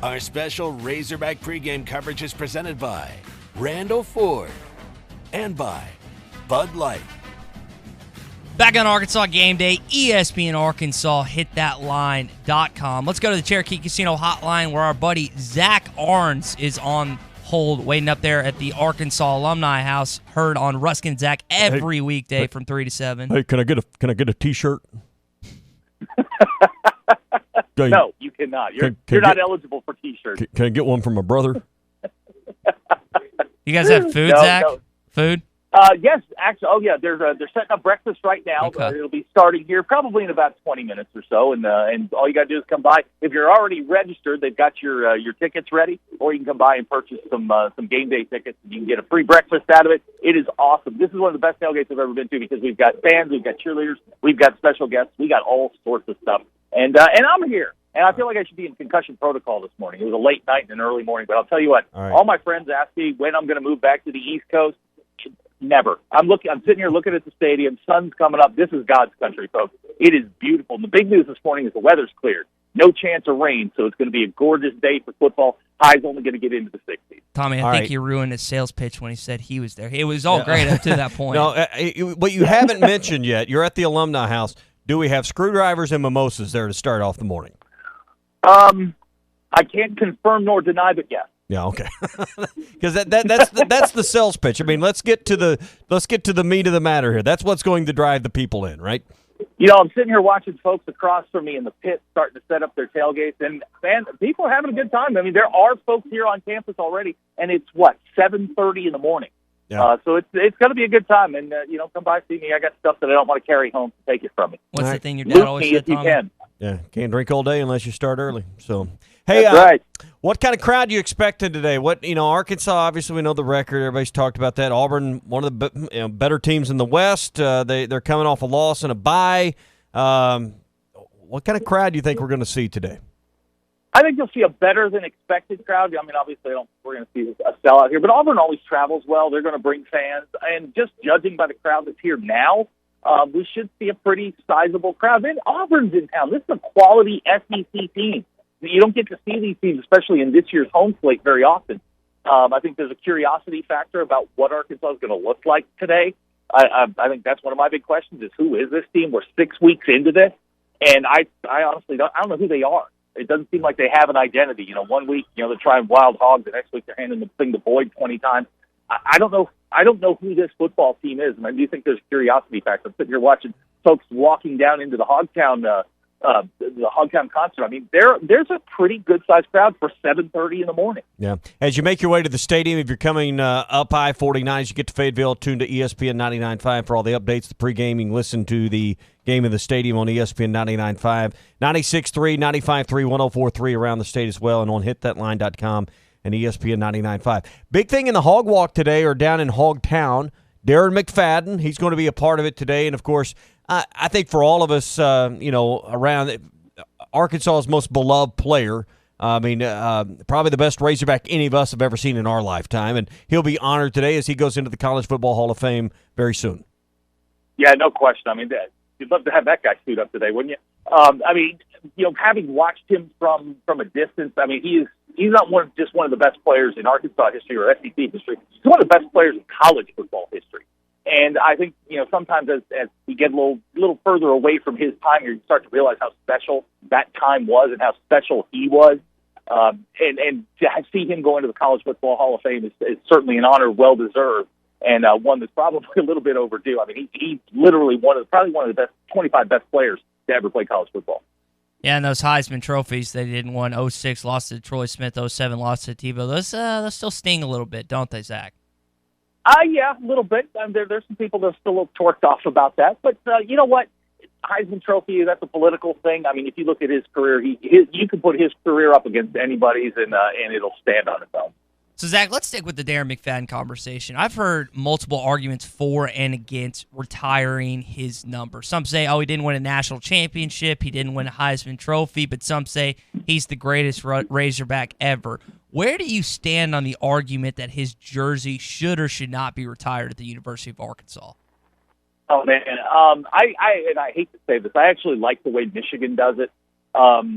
Our special Razorback pregame coverage is presented by Randall Ford and by Bud Light. Back on Arkansas Game Day, ESPN Arkansas, hitthatline.com. Let's go to the Cherokee Casino hotline where our buddy Zach Arns is on hold, waiting up there at the Arkansas Alumni House, heard on Ruskin Zach every weekday from 3 to 7. Hey, can I get a T-shirt? No, you cannot. You're not eligible for T-shirts. Can I get one from my brother? You guys have food, Zach? No. Food? Yes, actually. Oh, yeah. They're setting up breakfast right now. Okay. It'll be starting here probably in about 20 minutes or so. And all you got to do is come by. If you're already registered, they've got your tickets ready, or you can come by and purchase some game day tickets. And you can get a free breakfast out of it. It is awesome. This is one of the best tailgates I've ever been to because we've got fans, we've got cheerleaders, we've got special guests, we got all sorts of stuff. And I'm here. And I feel like I should be in concussion protocol this morning. It was a late night and an early morning. But I'll tell you what, all my friends ask me when I'm going to move back to the East Coast. Never. I'm sitting here looking at the stadium. Sun's coming up. This is God's country, folks. It is beautiful. And the big news this morning is the weather's cleared. No chance of rain, so it's going to be a gorgeous day for football. High's only going to get into the 60s. Tommy, I think you ruined his sales pitch when he said he was there. It was all great up to that point. No, what you haven't mentioned yet, you're at the Alumni House. Do we have screwdrivers and mimosas there to start off the morning? I can't confirm nor deny, but yes. Yeah, okay. Because that's the sales pitch. I mean, let's get to the meat of the matter here. That's what's going to drive the people in, right? You know, I'm sitting here watching folks across from me in the pit starting to set up their tailgates, and man, people are having a good time. I mean, there are folks here on campus already, and it's 7:30 in the morning. Yeah. So it's going to be a good time, and come by see me. I got stuff that I don't want to carry home to take it from me. What's the thing your dad always said, Tommy? You can. Yeah, can't drink all day unless you start early. So, hey, right. What kind of crowd you expecting today? Arkansas, obviously we know the record. Everybody's talked about that. Auburn, one of the better teams in the West. They're coming off a loss and a bye. What kind of crowd do you think we're going to see today? I think you'll see a better than expected crowd. I mean, obviously, we're going to see a sellout here, but Auburn always travels well. They're going to bring fans, and just judging by the crowd that's here now, we should see a pretty sizable crowd. And Auburn's in town. This is a quality SEC team. You don't get to see these teams, especially in this year's home slate, very often. I think there's a curiosity factor about what Arkansas is going to look like today. I think that's one of my big questions: is who is this team? We're 6 weeks into this, and I honestly don't know who they are. It doesn't seem like they have an identity. 1 week, they're trying wild hogs. The next week, they're handing the thing to Boyd 20 times. I don't know. I don't know who this football team is, and I do think there's a curiosity factor. I'm sitting here watching folks walking down into the Hogtown concert. I mean, there's a pretty good-sized crowd for 7:30 in the morning. Yeah. As you make your way to the stadium, if you're coming up I-49, as you get to Fayetteville, tune to ESPN 99.5 for all the updates, the pregame. You can listen to the game in the stadium on ESPN 99.5, 96.3, 95.3, 104.3 around the state as well, and on hitthatline.com and ESPN 99.5. Big thing in the Hog Walk today, or down in Hogtown, Darren McFadden, he's going to be a part of it today, and of course, I think for all of us, around Arkansas's most beloved player, probably the best Razorback any of us have ever seen in our lifetime, and he'll be honored today as he goes into the College Football Hall of Fame very soon. Yeah, no question. I mean, you'd love to have that guy suit up today, wouldn't you? Having watched him from a distance, I mean, he is he's not just one of the best players in Arkansas history or SEC history. He's one of the best players in college football history. And I think, sometimes as we get a little further away from his time, you start to realize how special that time was and how special he was. And to see him go into the College Football Hall of Fame is certainly an honor well deserved, and one that's probably a little bit overdue. I mean, he's literally probably one of the best 25 best players to ever play college football. Yeah, and those Heisman trophies they didn't win. 06 lost to Troy Smith. 07 lost to Tebow. Those still sting a little bit, don't they, Zach? Yeah, a little bit. There's some people that are still a little torqued off about that. But you know what? Heisman Trophy, that's a political thing. I mean, if you look at his career, you can put his career up against anybody's, and it'll stand on its own. So, Zach, let's stick with the Darren McFadden conversation. I've heard multiple arguments for and against retiring his number. Some say, he didn't win a national championship, he didn't win a Heisman Trophy, but some say he's the greatest Razorback ever. Where do you stand on the argument that his jersey should or should not be retired at the University of Arkansas? Oh, man. I hate to say this, I actually like the way Michigan does it.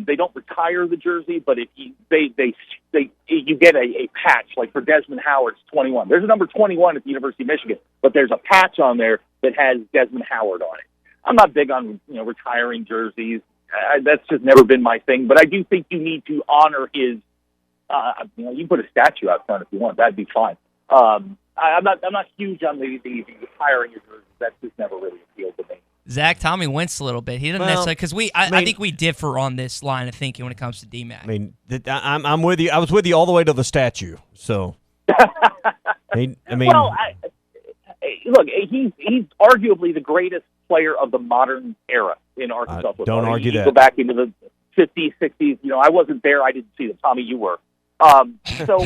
They don't retire the jersey, but if you get a patch, like for Desmond Howard's 21. There's a number 21 at the University of Michigan, but there's a patch on there that has Desmond Howard on it. I'm not big on retiring jerseys. That's just never been my thing. But I do think you need to honor his. You can put a statue out front if you want. That'd be fine. I'm not huge on the retiring your jerseys. That's just never really appealed to me. Zach, Tommy winced a little bit. He doesn't necessarily because I think we differ on this line of thinking when it comes to DMAC. I mean, I'm with you. I was with you all the way to the statue. So, look, he's arguably the greatest player of the modern era in Arkansas football. Don't argue that. Go back into the 50s, 60s. I wasn't there. I didn't see them. Tommy, you were. So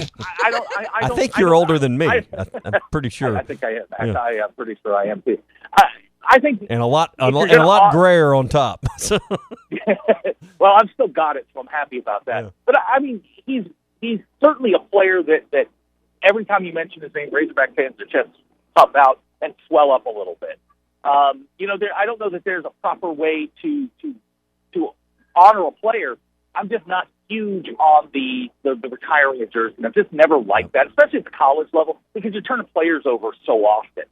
I don't. I think you're older than me. I'm pretty sure. I think I am. Yeah. I am pretty sure I am too. I think and a lot grayer on top. Well, I've still got it, so I'm happy about that. Yeah. But I mean, he's certainly a player that every time you mention his name, Razorback fans' chests pop out and swell up a little bit. I don't know that there's a proper way to honor a player. I'm just not huge on the retiring of jersey. I've just never liked that, especially at the college level, because you're turning players over so often,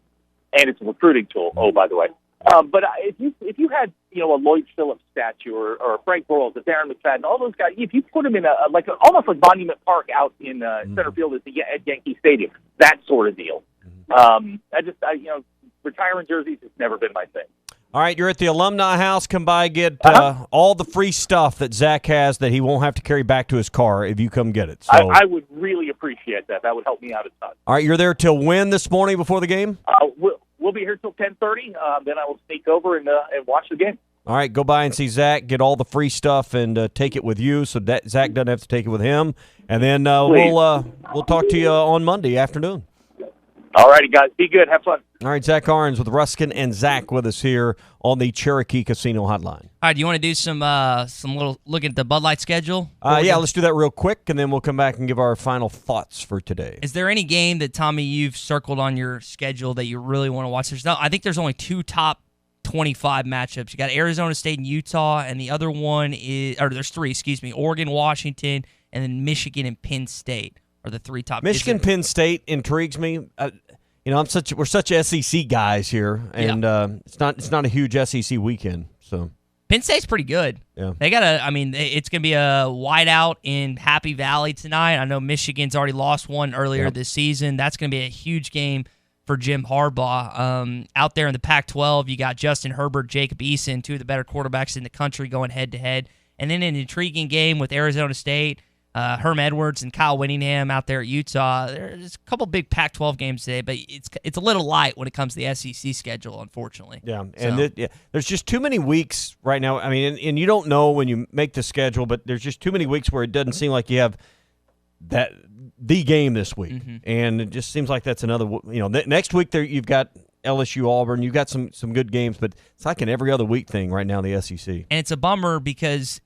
and it's a recruiting tool. Oh, by the way, but if you had a Lloyd Phillips statue or Frank Broyles, a Darren McFadden, all those guys, if you put them in almost like Monument Park out in center field at Yankee Stadium, that sort of deal. Retiring jerseys has never been my thing. All right, you're at the Alumni House. Come by, get all the free stuff that Zach has that he won't have to carry back to his car if you come get it. So I would really appreciate that. That would help me out a ton. All right, you're there till when this morning before the game? We'll be here till 10:30. Then I will sneak over and watch the game. All right, go by and see Zach, get all the free stuff, and take it with you so that Zach doesn't have to take it with him. And then we'll talk to you on Monday afternoon. All righty, guys. Be good. Have fun. All right, Zach Arns with Ruskin and Zach with us here on the Cherokee Casino Hotline. All right, do you want to do some little look at the Bud Light schedule? Yeah, let's do that real quick, and then we'll come back and give our final thoughts for today. Is there any game that, Tommy, you've circled on your schedule that you really want to watch? I think there's only two top 25 matchups. You got Arizona State and Utah, and the other one there's three, Oregon, Washington, and then Michigan and Penn State are the three top. Michigan, Penn State intrigues me. We're such SEC guys here, and it's not a huge SEC weekend. So Penn State's pretty good. Yeah, they got it's gonna be a whiteout in Happy Valley tonight. I know Michigan's already lost one earlier this season. That's gonna be a huge game for Jim Harbaugh. Out there in the Pac-12, you got Justin Herbert, Jacob Eason, two of the better quarterbacks in the country, going head to head, and then an intriguing game with Arizona State. Herm Edwards and Kyle Whittingham out there at Utah. There's a couple big Pac-12 games today, but it's a little light when it comes to the SEC schedule, unfortunately. Yeah, and there's just too many weeks right now. I mean, and you don't know when you make the schedule, but there's just too many weeks where it doesn't seem like you have the game this week, and it just seems like that's another. Next week there you've got LSU, Auburn. You've got some good games, but it's like an every other week thing right now in the SEC. And it's a bummer because.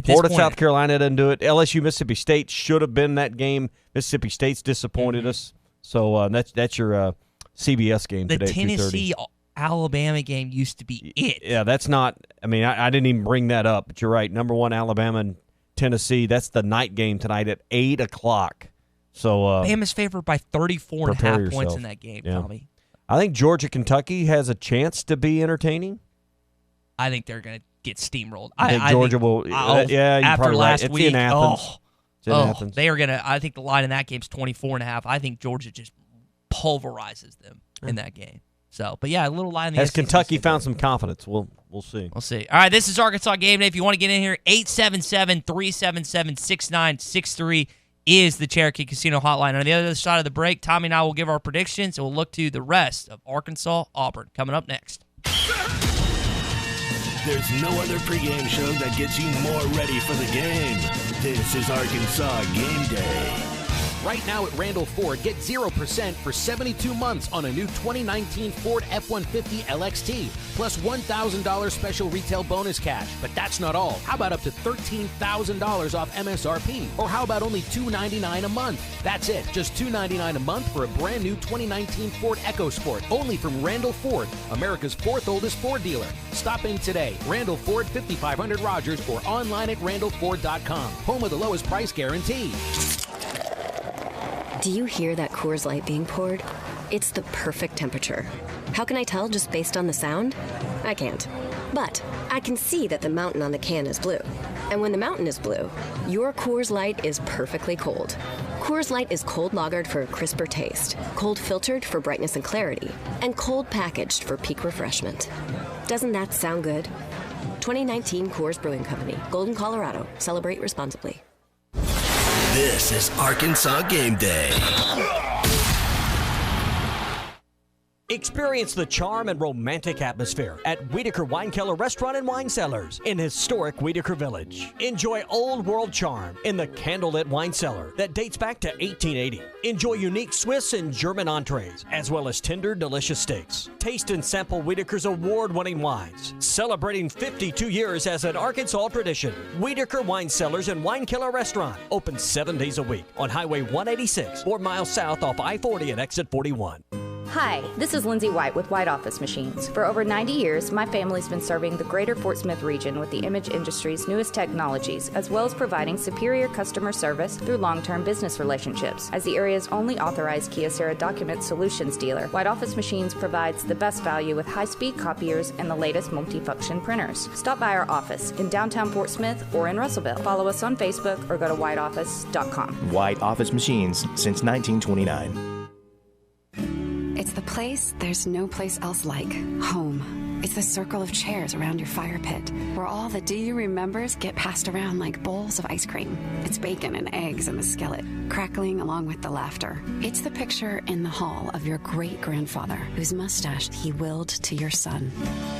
Florida, South Carolina doesn't do it. LSU, Mississippi State should have been that game. Mississippi State's disappointed us. So that's your CBS game today. The Tennessee-Alabama game used to be it. Yeah, that's not – I mean, I didn't even bring that up. But you're right. Number one, Alabama, and Tennessee. That's the night game tonight at 8 o'clock. So Bama's favored by 34.5 points in that game, yeah. Tommy. I think Georgia-Kentucky has a chance to be entertaining. I think they're going to get steamrolled. I think Georgia will. Yeah, you're after probably last right. It's week, in Athens. It's in Athens. They are going to. I think the line in that game is 24.5. I think Georgia just pulverizes them in that game. So, but yeah, a little line in the Has SEC Kentucky found some confidence? We'll see. We'll see. All right, this is Arkansas Game Day. If you want to get in here, 877-377-6963 is the Cherokee Casino hotline. On the other side of the break, Tommy and I will give our predictions, and we'll look to the rest of Arkansas-Auburn coming up next. There's no other pregame show that gets you more ready for the game. This is Arkansas Game Day. Right now at Randall Ford, get 0% for 72 months on a new 2019 Ford F-150 LXT, plus $1,000 special retail bonus cash. But that's not all. How about up to $13,000 off MSRP? Or how about only $299 a month? That's it. Just $299 a month for a brand new 2019 Ford EcoSport, only from Randall Ford, America's fourth oldest Ford dealer. Stop in today. Randall Ford, 5500 Rogers, or online at randallford.com. Home of the lowest price guarantee. Do you hear that Coors Light being poured? It's the perfect temperature. How can I tell just based on the sound? I can't. But I can see that the mountain on the can is blue. And when the mountain is blue, your Coors Light is perfectly cold. Coors Light is cold lagered for a crisper taste, cold filtered for brightness and clarity, and cold packaged for peak refreshment. Doesn't that sound good? 2019 Coors Brewing Company, Golden, Colorado. Celebrate responsibly. This is Arkansas Game Day. Experience the charm and romantic atmosphere at Wiedeker Weinkeller Restaurant and Wine Cellars in historic Wiedeker Village. Enjoy old world charm in the candlelit wine cellar that dates back to 1880. Enjoy unique Swiss and German entrees, as well as tender, delicious steaks. Taste and sample Wiedeker's award-winning wines. Celebrating 52 years as an Arkansas tradition, Wiedeker Wine Cellars and Weinkeller Restaurant, open 7 days a week on Highway 186, 4 miles south off I-40 and exit 41. Hi, this is Lindsay White with White Office Machines. For over 90 years, my family's been serving the greater Fort Smith region with the image industry's newest technologies, as well as providing superior customer service through long-term business relationships. As the area's only authorized Kyocera document solutions dealer, White Office Machines provides the best value with high-speed copiers and the latest multifunction printers. Stop by our office in downtown Fort Smith or in Russellville. Follow us on Facebook or go to whiteoffice.com. White Office Machines since 1929. It's the place there's no place else like. Home. It's the circle of chairs around your fire pit, where all the do you remembers get passed around like bowls of ice cream. It's bacon and eggs in the skillet, crackling along with the laughter. It's the picture in the hall of your great-grandfather, whose mustache he willed to your son.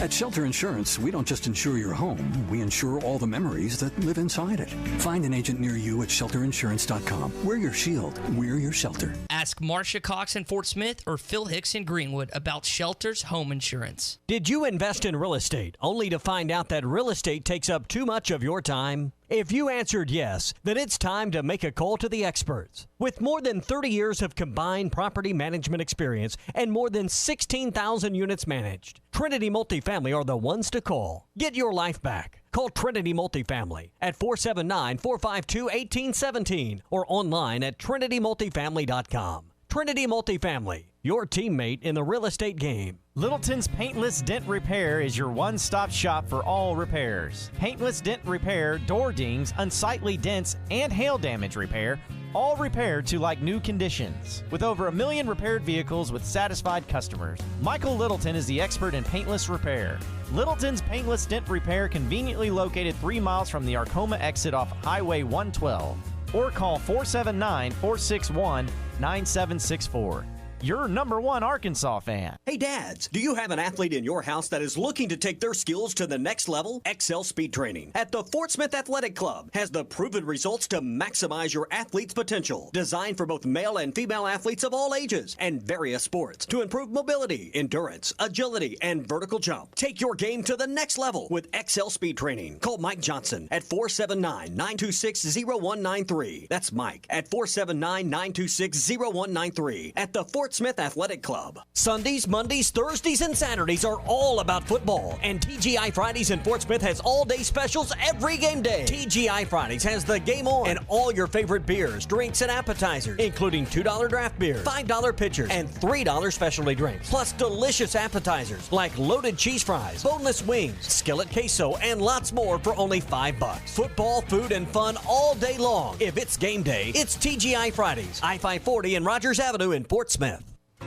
At Shelter Insurance, we don't just insure your home, we insure all the memories that live inside it. Find an agent near you at shelterinsurance.com. We're your shield. We're your shelter. Ask Marcia Cox in Fort Smith or Phil Hicks in Greenwood about Shelter's home insurance. Did you invest in real estate only to find out that real estate takes up too much of your time? If you answered yes, then it's time to make a call to the experts. With more than 30 years of combined property management experience and more than 16,000 units managed, Trinity Multifamily are the ones to call. Get your life back. Call Trinity Multifamily at 479-452-1817 or online at trinitymultifamily.com. Trinity Multifamily, your teammate in the real estate game. Littleton's Paintless Dent Repair is your one-stop shop for all repairs. Paintless Dent Repair, door dings, unsightly dents, and hail damage repair, all repaired to like new conditions. With over 1 million repaired vehicles with satisfied customers, Michael Littleton is the expert in paintless repair. Littleton's Paintless Dent Repair, conveniently located 3 miles from the Arcoma exit off Highway 112. Or call 479-461-9764. Your number one Arkansas fan. Hey dads, do you have an athlete in your house that is looking to take their skills to the next level? Excel Speed Training at the Fort Smith Athletic Club has the proven results to maximize your athlete's potential. Designed for both male and female athletes of all ages and various sports to improve mobility, endurance, agility, and vertical jump. Take your game to the next level with Excel Speed Training. Call Mike Johnson at 479-926-0193. That's Mike at 479-926-0193 at the Fort Fort Smith Athletic Club. Sundays, Mondays, Thursdays, and Saturdays are all about football. And TGI Fridays in Fort Smith has all-day specials every game day. TGI Fridays has the game on and all your favorite beers, drinks, and appetizers, including $2 draft beer, $5 pitchers, and $3 specialty drinks. Plus delicious appetizers like loaded cheese fries, boneless wings, skillet queso, and lots more for only $5. Football, food, and fun all day long. If it's game day, it's TGI Fridays, I-540 and Rogers Avenue in Fort Smith.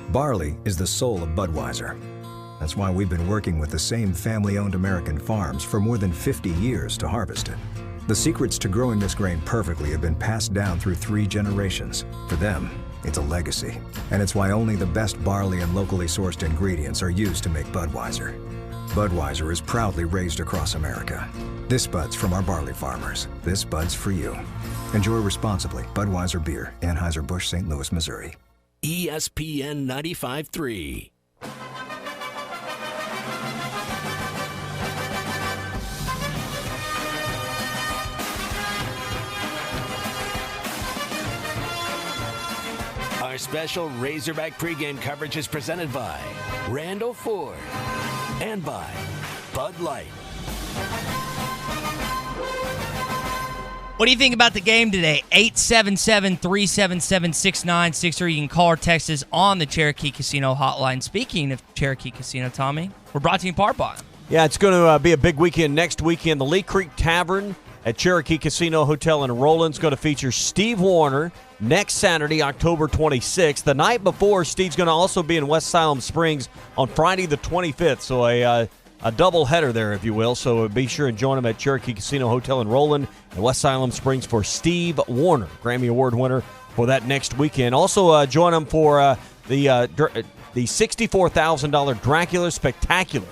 Barley is the soul of Budweiser. That's why we've been working with the same family-owned American farms for more than 50 years to harvest it. The secrets to growing this grain perfectly have been passed down through 3 generations. For them, it's a legacy. And it's why only the best barley and locally sourced ingredients are used to make Budweiser. Budweiser is proudly raised across America. This Bud's from our barley farmers. This Bud's for you. Enjoy responsibly. Budweiser Beer, Anheuser-Busch, St. Louis, Missouri. ESPN 95.3. Our special Razorback pregame coverage is presented by Randall Ford and by Bud Light. What do you think about the game today? 877-377-6963. You can call or text us on the Cherokee Casino hotline. Speaking of Cherokee Casino, Tommy, we're brought to you in part by. Yeah, it's going to be a big weekend next weekend. The Lee Creek Tavern at Cherokee Casino Hotel in Roland's going to feature Steve Warner next Saturday, October 26th. The night before, Steve's going to also be in West Siloam Springs on Friday the 25th. So a double header there, if you will. So be sure and join him at Cherokee Casino Hotel in Roland and West Siloam Springs for Steve Warner, Grammy Award winner, for that next weekend. Also join him for the $64,000 Dracula Spectacular.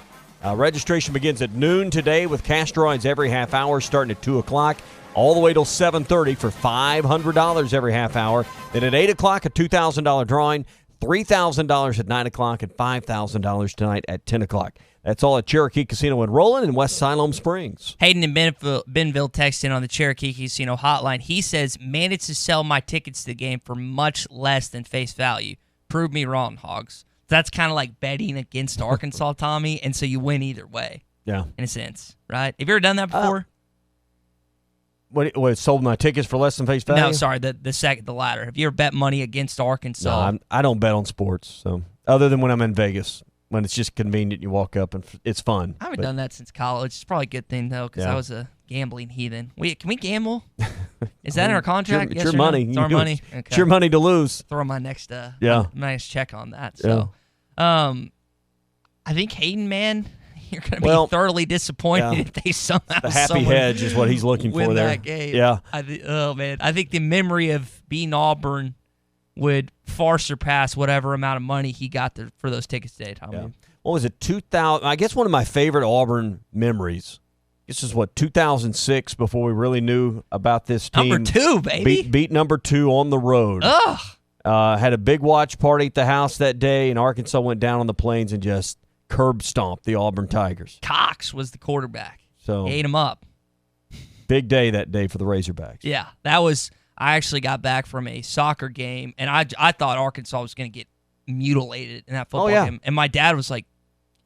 Registration begins at noon today with cash drawings every half hour starting at 2 o'clock all the way till 7:30 for $500 every half hour. Then at 8 o'clock, a $2,000 drawing, $3,000 at 9 o'clock, and $5,000 tonight at 10 o'clock. That's all at Cherokee Casino in Roland and West Siloam Springs. Hayden in Benville texted in on the Cherokee Casino hotline. He says, managed to sell my tickets to the game for much less than face value. Prove me wrong, Hogs. That's kind of like betting against Arkansas, Tommy, and so you win either way. Yeah. In a sense, right? Have you ever done that before? What sold my tickets for less than face value? No, sorry, the latter. Have you ever bet money against Arkansas? No, I don't bet on sports, so other than when I'm in Vegas. When it's just convenient, you walk up and it's fun. I haven't done that since college. It's probably a good thing, though, because I was a gambling heathen. Can we gamble? Is that in our contract? It's your money. It's our money. Okay. It's your money to lose. Throw my next check on that. Yeah. So, I think Hayden, man, you're going to be thoroughly disappointed if they somehow the happy hedge is what he's looking for there. That game. Yeah. I think the memory of beating Auburn would far surpass whatever amount of money he got for those tickets today, Tommy. Yeah. What was it, 2000? I guess one of my favorite Auburn memories. This is 2006 before we really knew about this team. Number 2, baby. Beat number 2 on the road. Ugh. Had a big watch party at the house that day, and Arkansas went down on the plains and just curb stomped the Auburn Tigers. Cox was the quarterback. So he ate him up. Big day that day for the Razorbacks. Yeah, that was. I actually got back from a soccer game, and I thought Arkansas was going to get mutilated in that football game. And my dad was like,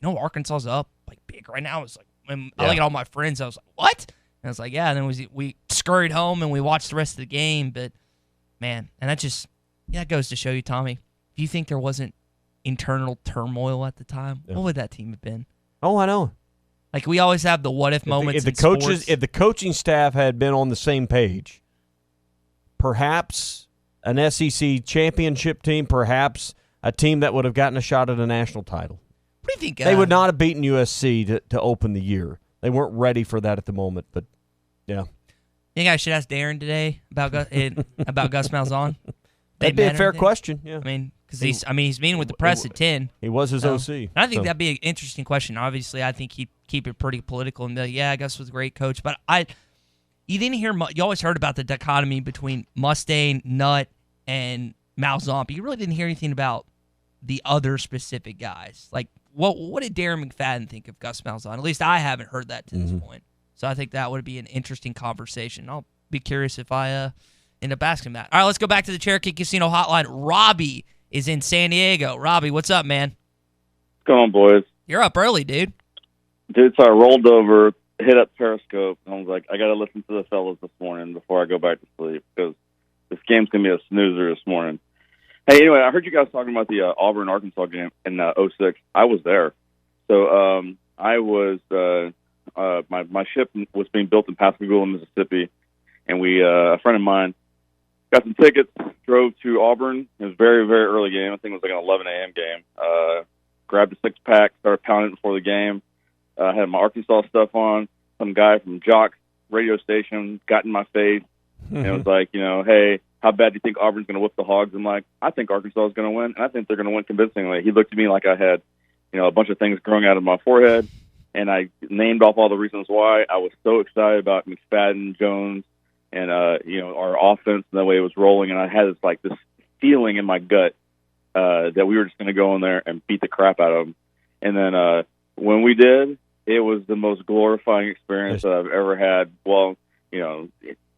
Arkansas's up like big right now. It's like, I look at all my friends, I was like, what? And I was like, yeah. And then we scurried home and we watched the rest of the game. But, man, and that goes to show you, Tommy, if you think there wasn't internal turmoil at the time, what would that team have been? Oh, I know. Like, we always have the what-if moments in sports. If the coaching staff had been on the same page, perhaps an SEC championship team, perhaps a team that would have gotten a shot at a national title. What do you think? They would not have beaten USC to open the year. They weren't ready for that at the moment, but yeah. You think I should ask Darren today about Gus Malzahn? That'd be a fair question, yeah. I mean, because he's meeting with the press at 10. He was his OC. And I think that'd be an interesting question. Obviously, I think he'd keep it pretty political and be like, yeah, Gus was a great coach. But you didn't hear you always heard about the dichotomy between Mustaine, Nutt, and Malzahn, but you really didn't hear anything about the other specific guys. Like, what did Darren McFadden think of Gus Malzahn? At least I haven't heard that to this point. So I think that would be an interesting conversation. I'll be curious if I end up asking that. All right, let's go back to the Cherokee Casino hotline. Robbie is in San Diego. Robbie, what's up, man? What's going on, boys? You're up early, dude. Dude, so I rolled over, hit up Periscope, and I was like, I got to listen to the fellas this morning before I go back to sleep because this game's going to be a snoozer this morning. Hey, anyway, I heard you guys talking about the Auburn-Arkansas game in 06. I was there. So I was my ship was being built in Pascagoula, Mississippi, and a friend of mine got some tickets, drove to Auburn. It was a very, very early game. I think it was like an 11 a.m. game. Grabbed a six-pack, started pounding it before the game. Had my Arkansas stuff on. Some guy from Jock's radio station got in my face and it was like, hey, how bad do you think Auburn's going to whip the Hogs? I'm like, I think Arkansas is going to win, and I think they're going to win convincingly. He looked at me like I had, a bunch of things growing out of my forehead, and I named off all the reasons why. I was so excited about McFadden, Jones, and our offense and the way it was rolling, and I had this feeling in my gut that we were just going to go in there and beat the crap out of them. And then when we did, it was the most glorifying experience that I've ever had. Well, in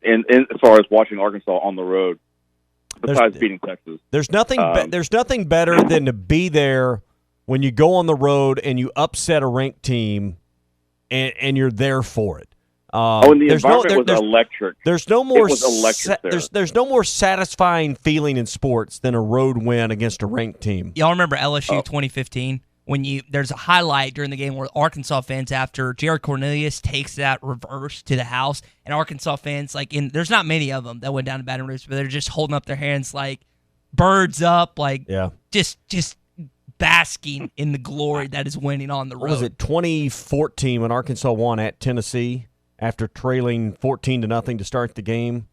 as far as watching Arkansas on the road, besides beating Texas. There's nothing better than to be there when you go on the road and you upset a ranked team, and you're there for it. And the environment was electric. There's no more. It was electric there. There's no more satisfying feeling in sports than a road win against a ranked team. Y'all remember LSU 2015? When there's a highlight during the game where Arkansas fans, after Jared Cornelius takes that reverse to the house, and Arkansas fans, there's not many of them that went down to Baton Rouge, but they're just holding up their hands like birds up, just basking in the glory that is winning on the road. What was it, 2014 when Arkansas won at Tennessee after trailing 14-0 to start the game?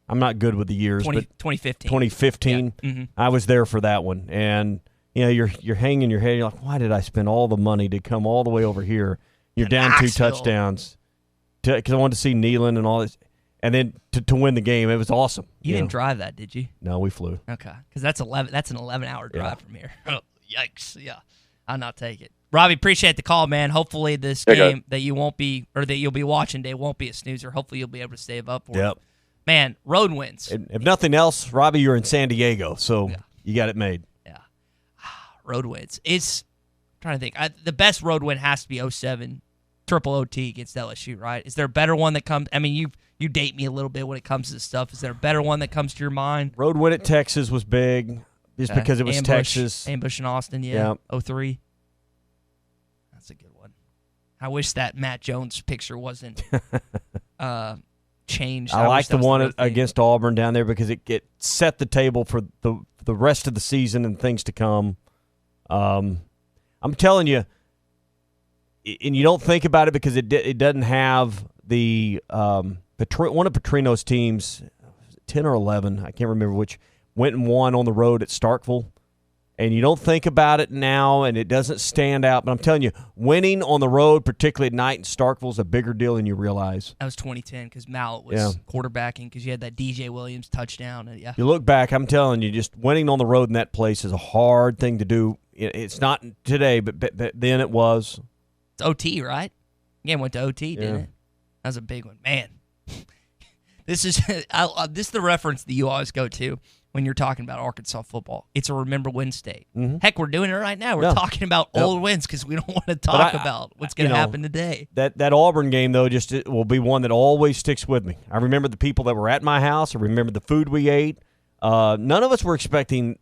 I'm not good with the years, but 2015. 2015, yeah. Mm-hmm. I was there for that one, and you're hanging your head. You're like, why did I spend all the money to come all the way over here? You're down 2 touchdowns because I wanted to see Neyland and all this, and then to win the game. It was awesome. You didn't drive that, did you? No, we flew. Okay, because that's an 11-hour drive from here. Oh, yikes! Yeah, I'll not take it. Robbie, appreciate the call, man. Hopefully this game that you'll be watching today won't be a snoozer. Hopefully you'll be able to save up for it. Man, road wins. If nothing else, Robbie, you're in San Diego, so you got it made. Road wins. I'm trying to think. The best road win has to be 07 triple OT against LSU, right? Is there a better one that comes? I mean, you date me a little bit when it comes to this stuff. Is there a better one that comes to your mind? Road win at Texas was big just because it was Texas. Ambush in Austin, 03. That's a good one. I wish that Matt Jones picture wasn't changed. I like the one against Auburn down there because it set the table for the rest of the season and things to come. I'm telling you, and you don't think about it because it doesn't have the one of Petrino's teams, 10 or 11, I can't remember which, went and won on the road at Starkville. And you don't think about it now, and it doesn't stand out. But I'm telling you, winning on the road, particularly at night in Starkville, is a bigger deal than you realize. That was 2010 because Mallet was quarterbacking because you had that DJ Williams touchdown. You look back, I'm telling you, just winning on the road in that place is a hard thing to do. It's not today, but then it was. It's OT, right? Game went to OT, didn't it? That was a big one. Man, this is the reference that you always go to when you're talking about Arkansas football. It's a remember win state. Mm-hmm. Heck, we're doing it right now. We're talking about old wins because we don't want to talk about what's going to happen today. That Auburn game, though, it will be one that always sticks with me. I remember the people that were at my house. I remember the food we ate. None of us were expecting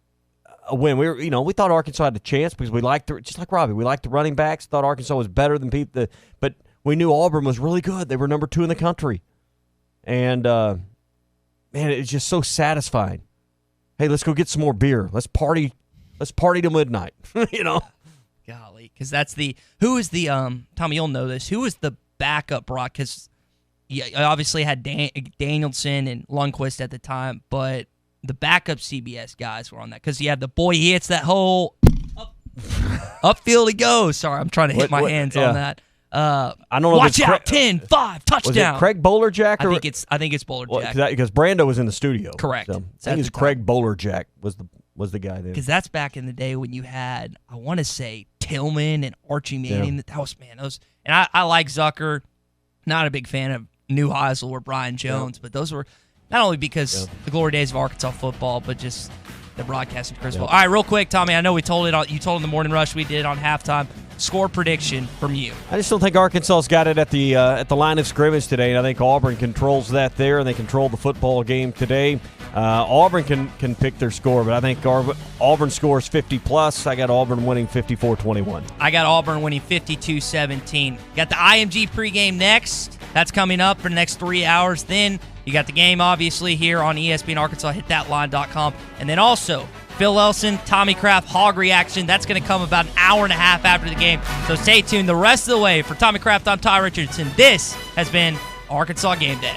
a win. We thought Arkansas had a chance because we liked just like Robbie. We liked the running backs. Thought Arkansas was better than people, but we knew Auburn was really good. They were number 2 in the country, and man, it's just so satisfying. Hey, let's go get some more beer. Let's party till midnight. Golly, because that's who is the Tommy, you'll know this. Who is the backup Brock? Because you obviously had Danielson and Lundquist at the time, but the backup CBS guys were on that because you have the boy. He hits that whole upfield. He goes. Sorry, I'm trying to hit my hands on that. I don't know. Watch out! 10-5 touchdown. Was it Craig Bowlerjack? I think it's Bowlerjack because Brando was in the studio. Correct. So I think it's Craig Bowlerjack was the guy there. Because that's back in the day when you had, I want to say, Tillman and Archie Manning. Yeah. That was and I like Zucker. Not a big fan of Neuheisel or Brian Jones, but those were not only because the glory days of Arkansas football, but just the broadcasting Chris. All right, real quick, Tommy, I know you told in the morning rush we did on halftime. Score prediction from you. I just don't think Arkansas's got it at the line of scrimmage today, and I think Auburn controls that there, and they control the football game today. Auburn can pick their score, but I think Auburn scores 50+. I got Auburn winning 54-21. I got Auburn winning 52-17. Got the IMG pregame next. That's coming up for the next 3 hours. Then you got the game, obviously, here on ESPN Arkansas. HitThatLine.com. And then also, Phil Elson, Tommy Kraft, Hog Reaction. That's going to come about an hour and a half after the game. So stay tuned the rest of the way. For Tommy Kraft, I'm Ty Richardson. This has been Arkansas Game Day.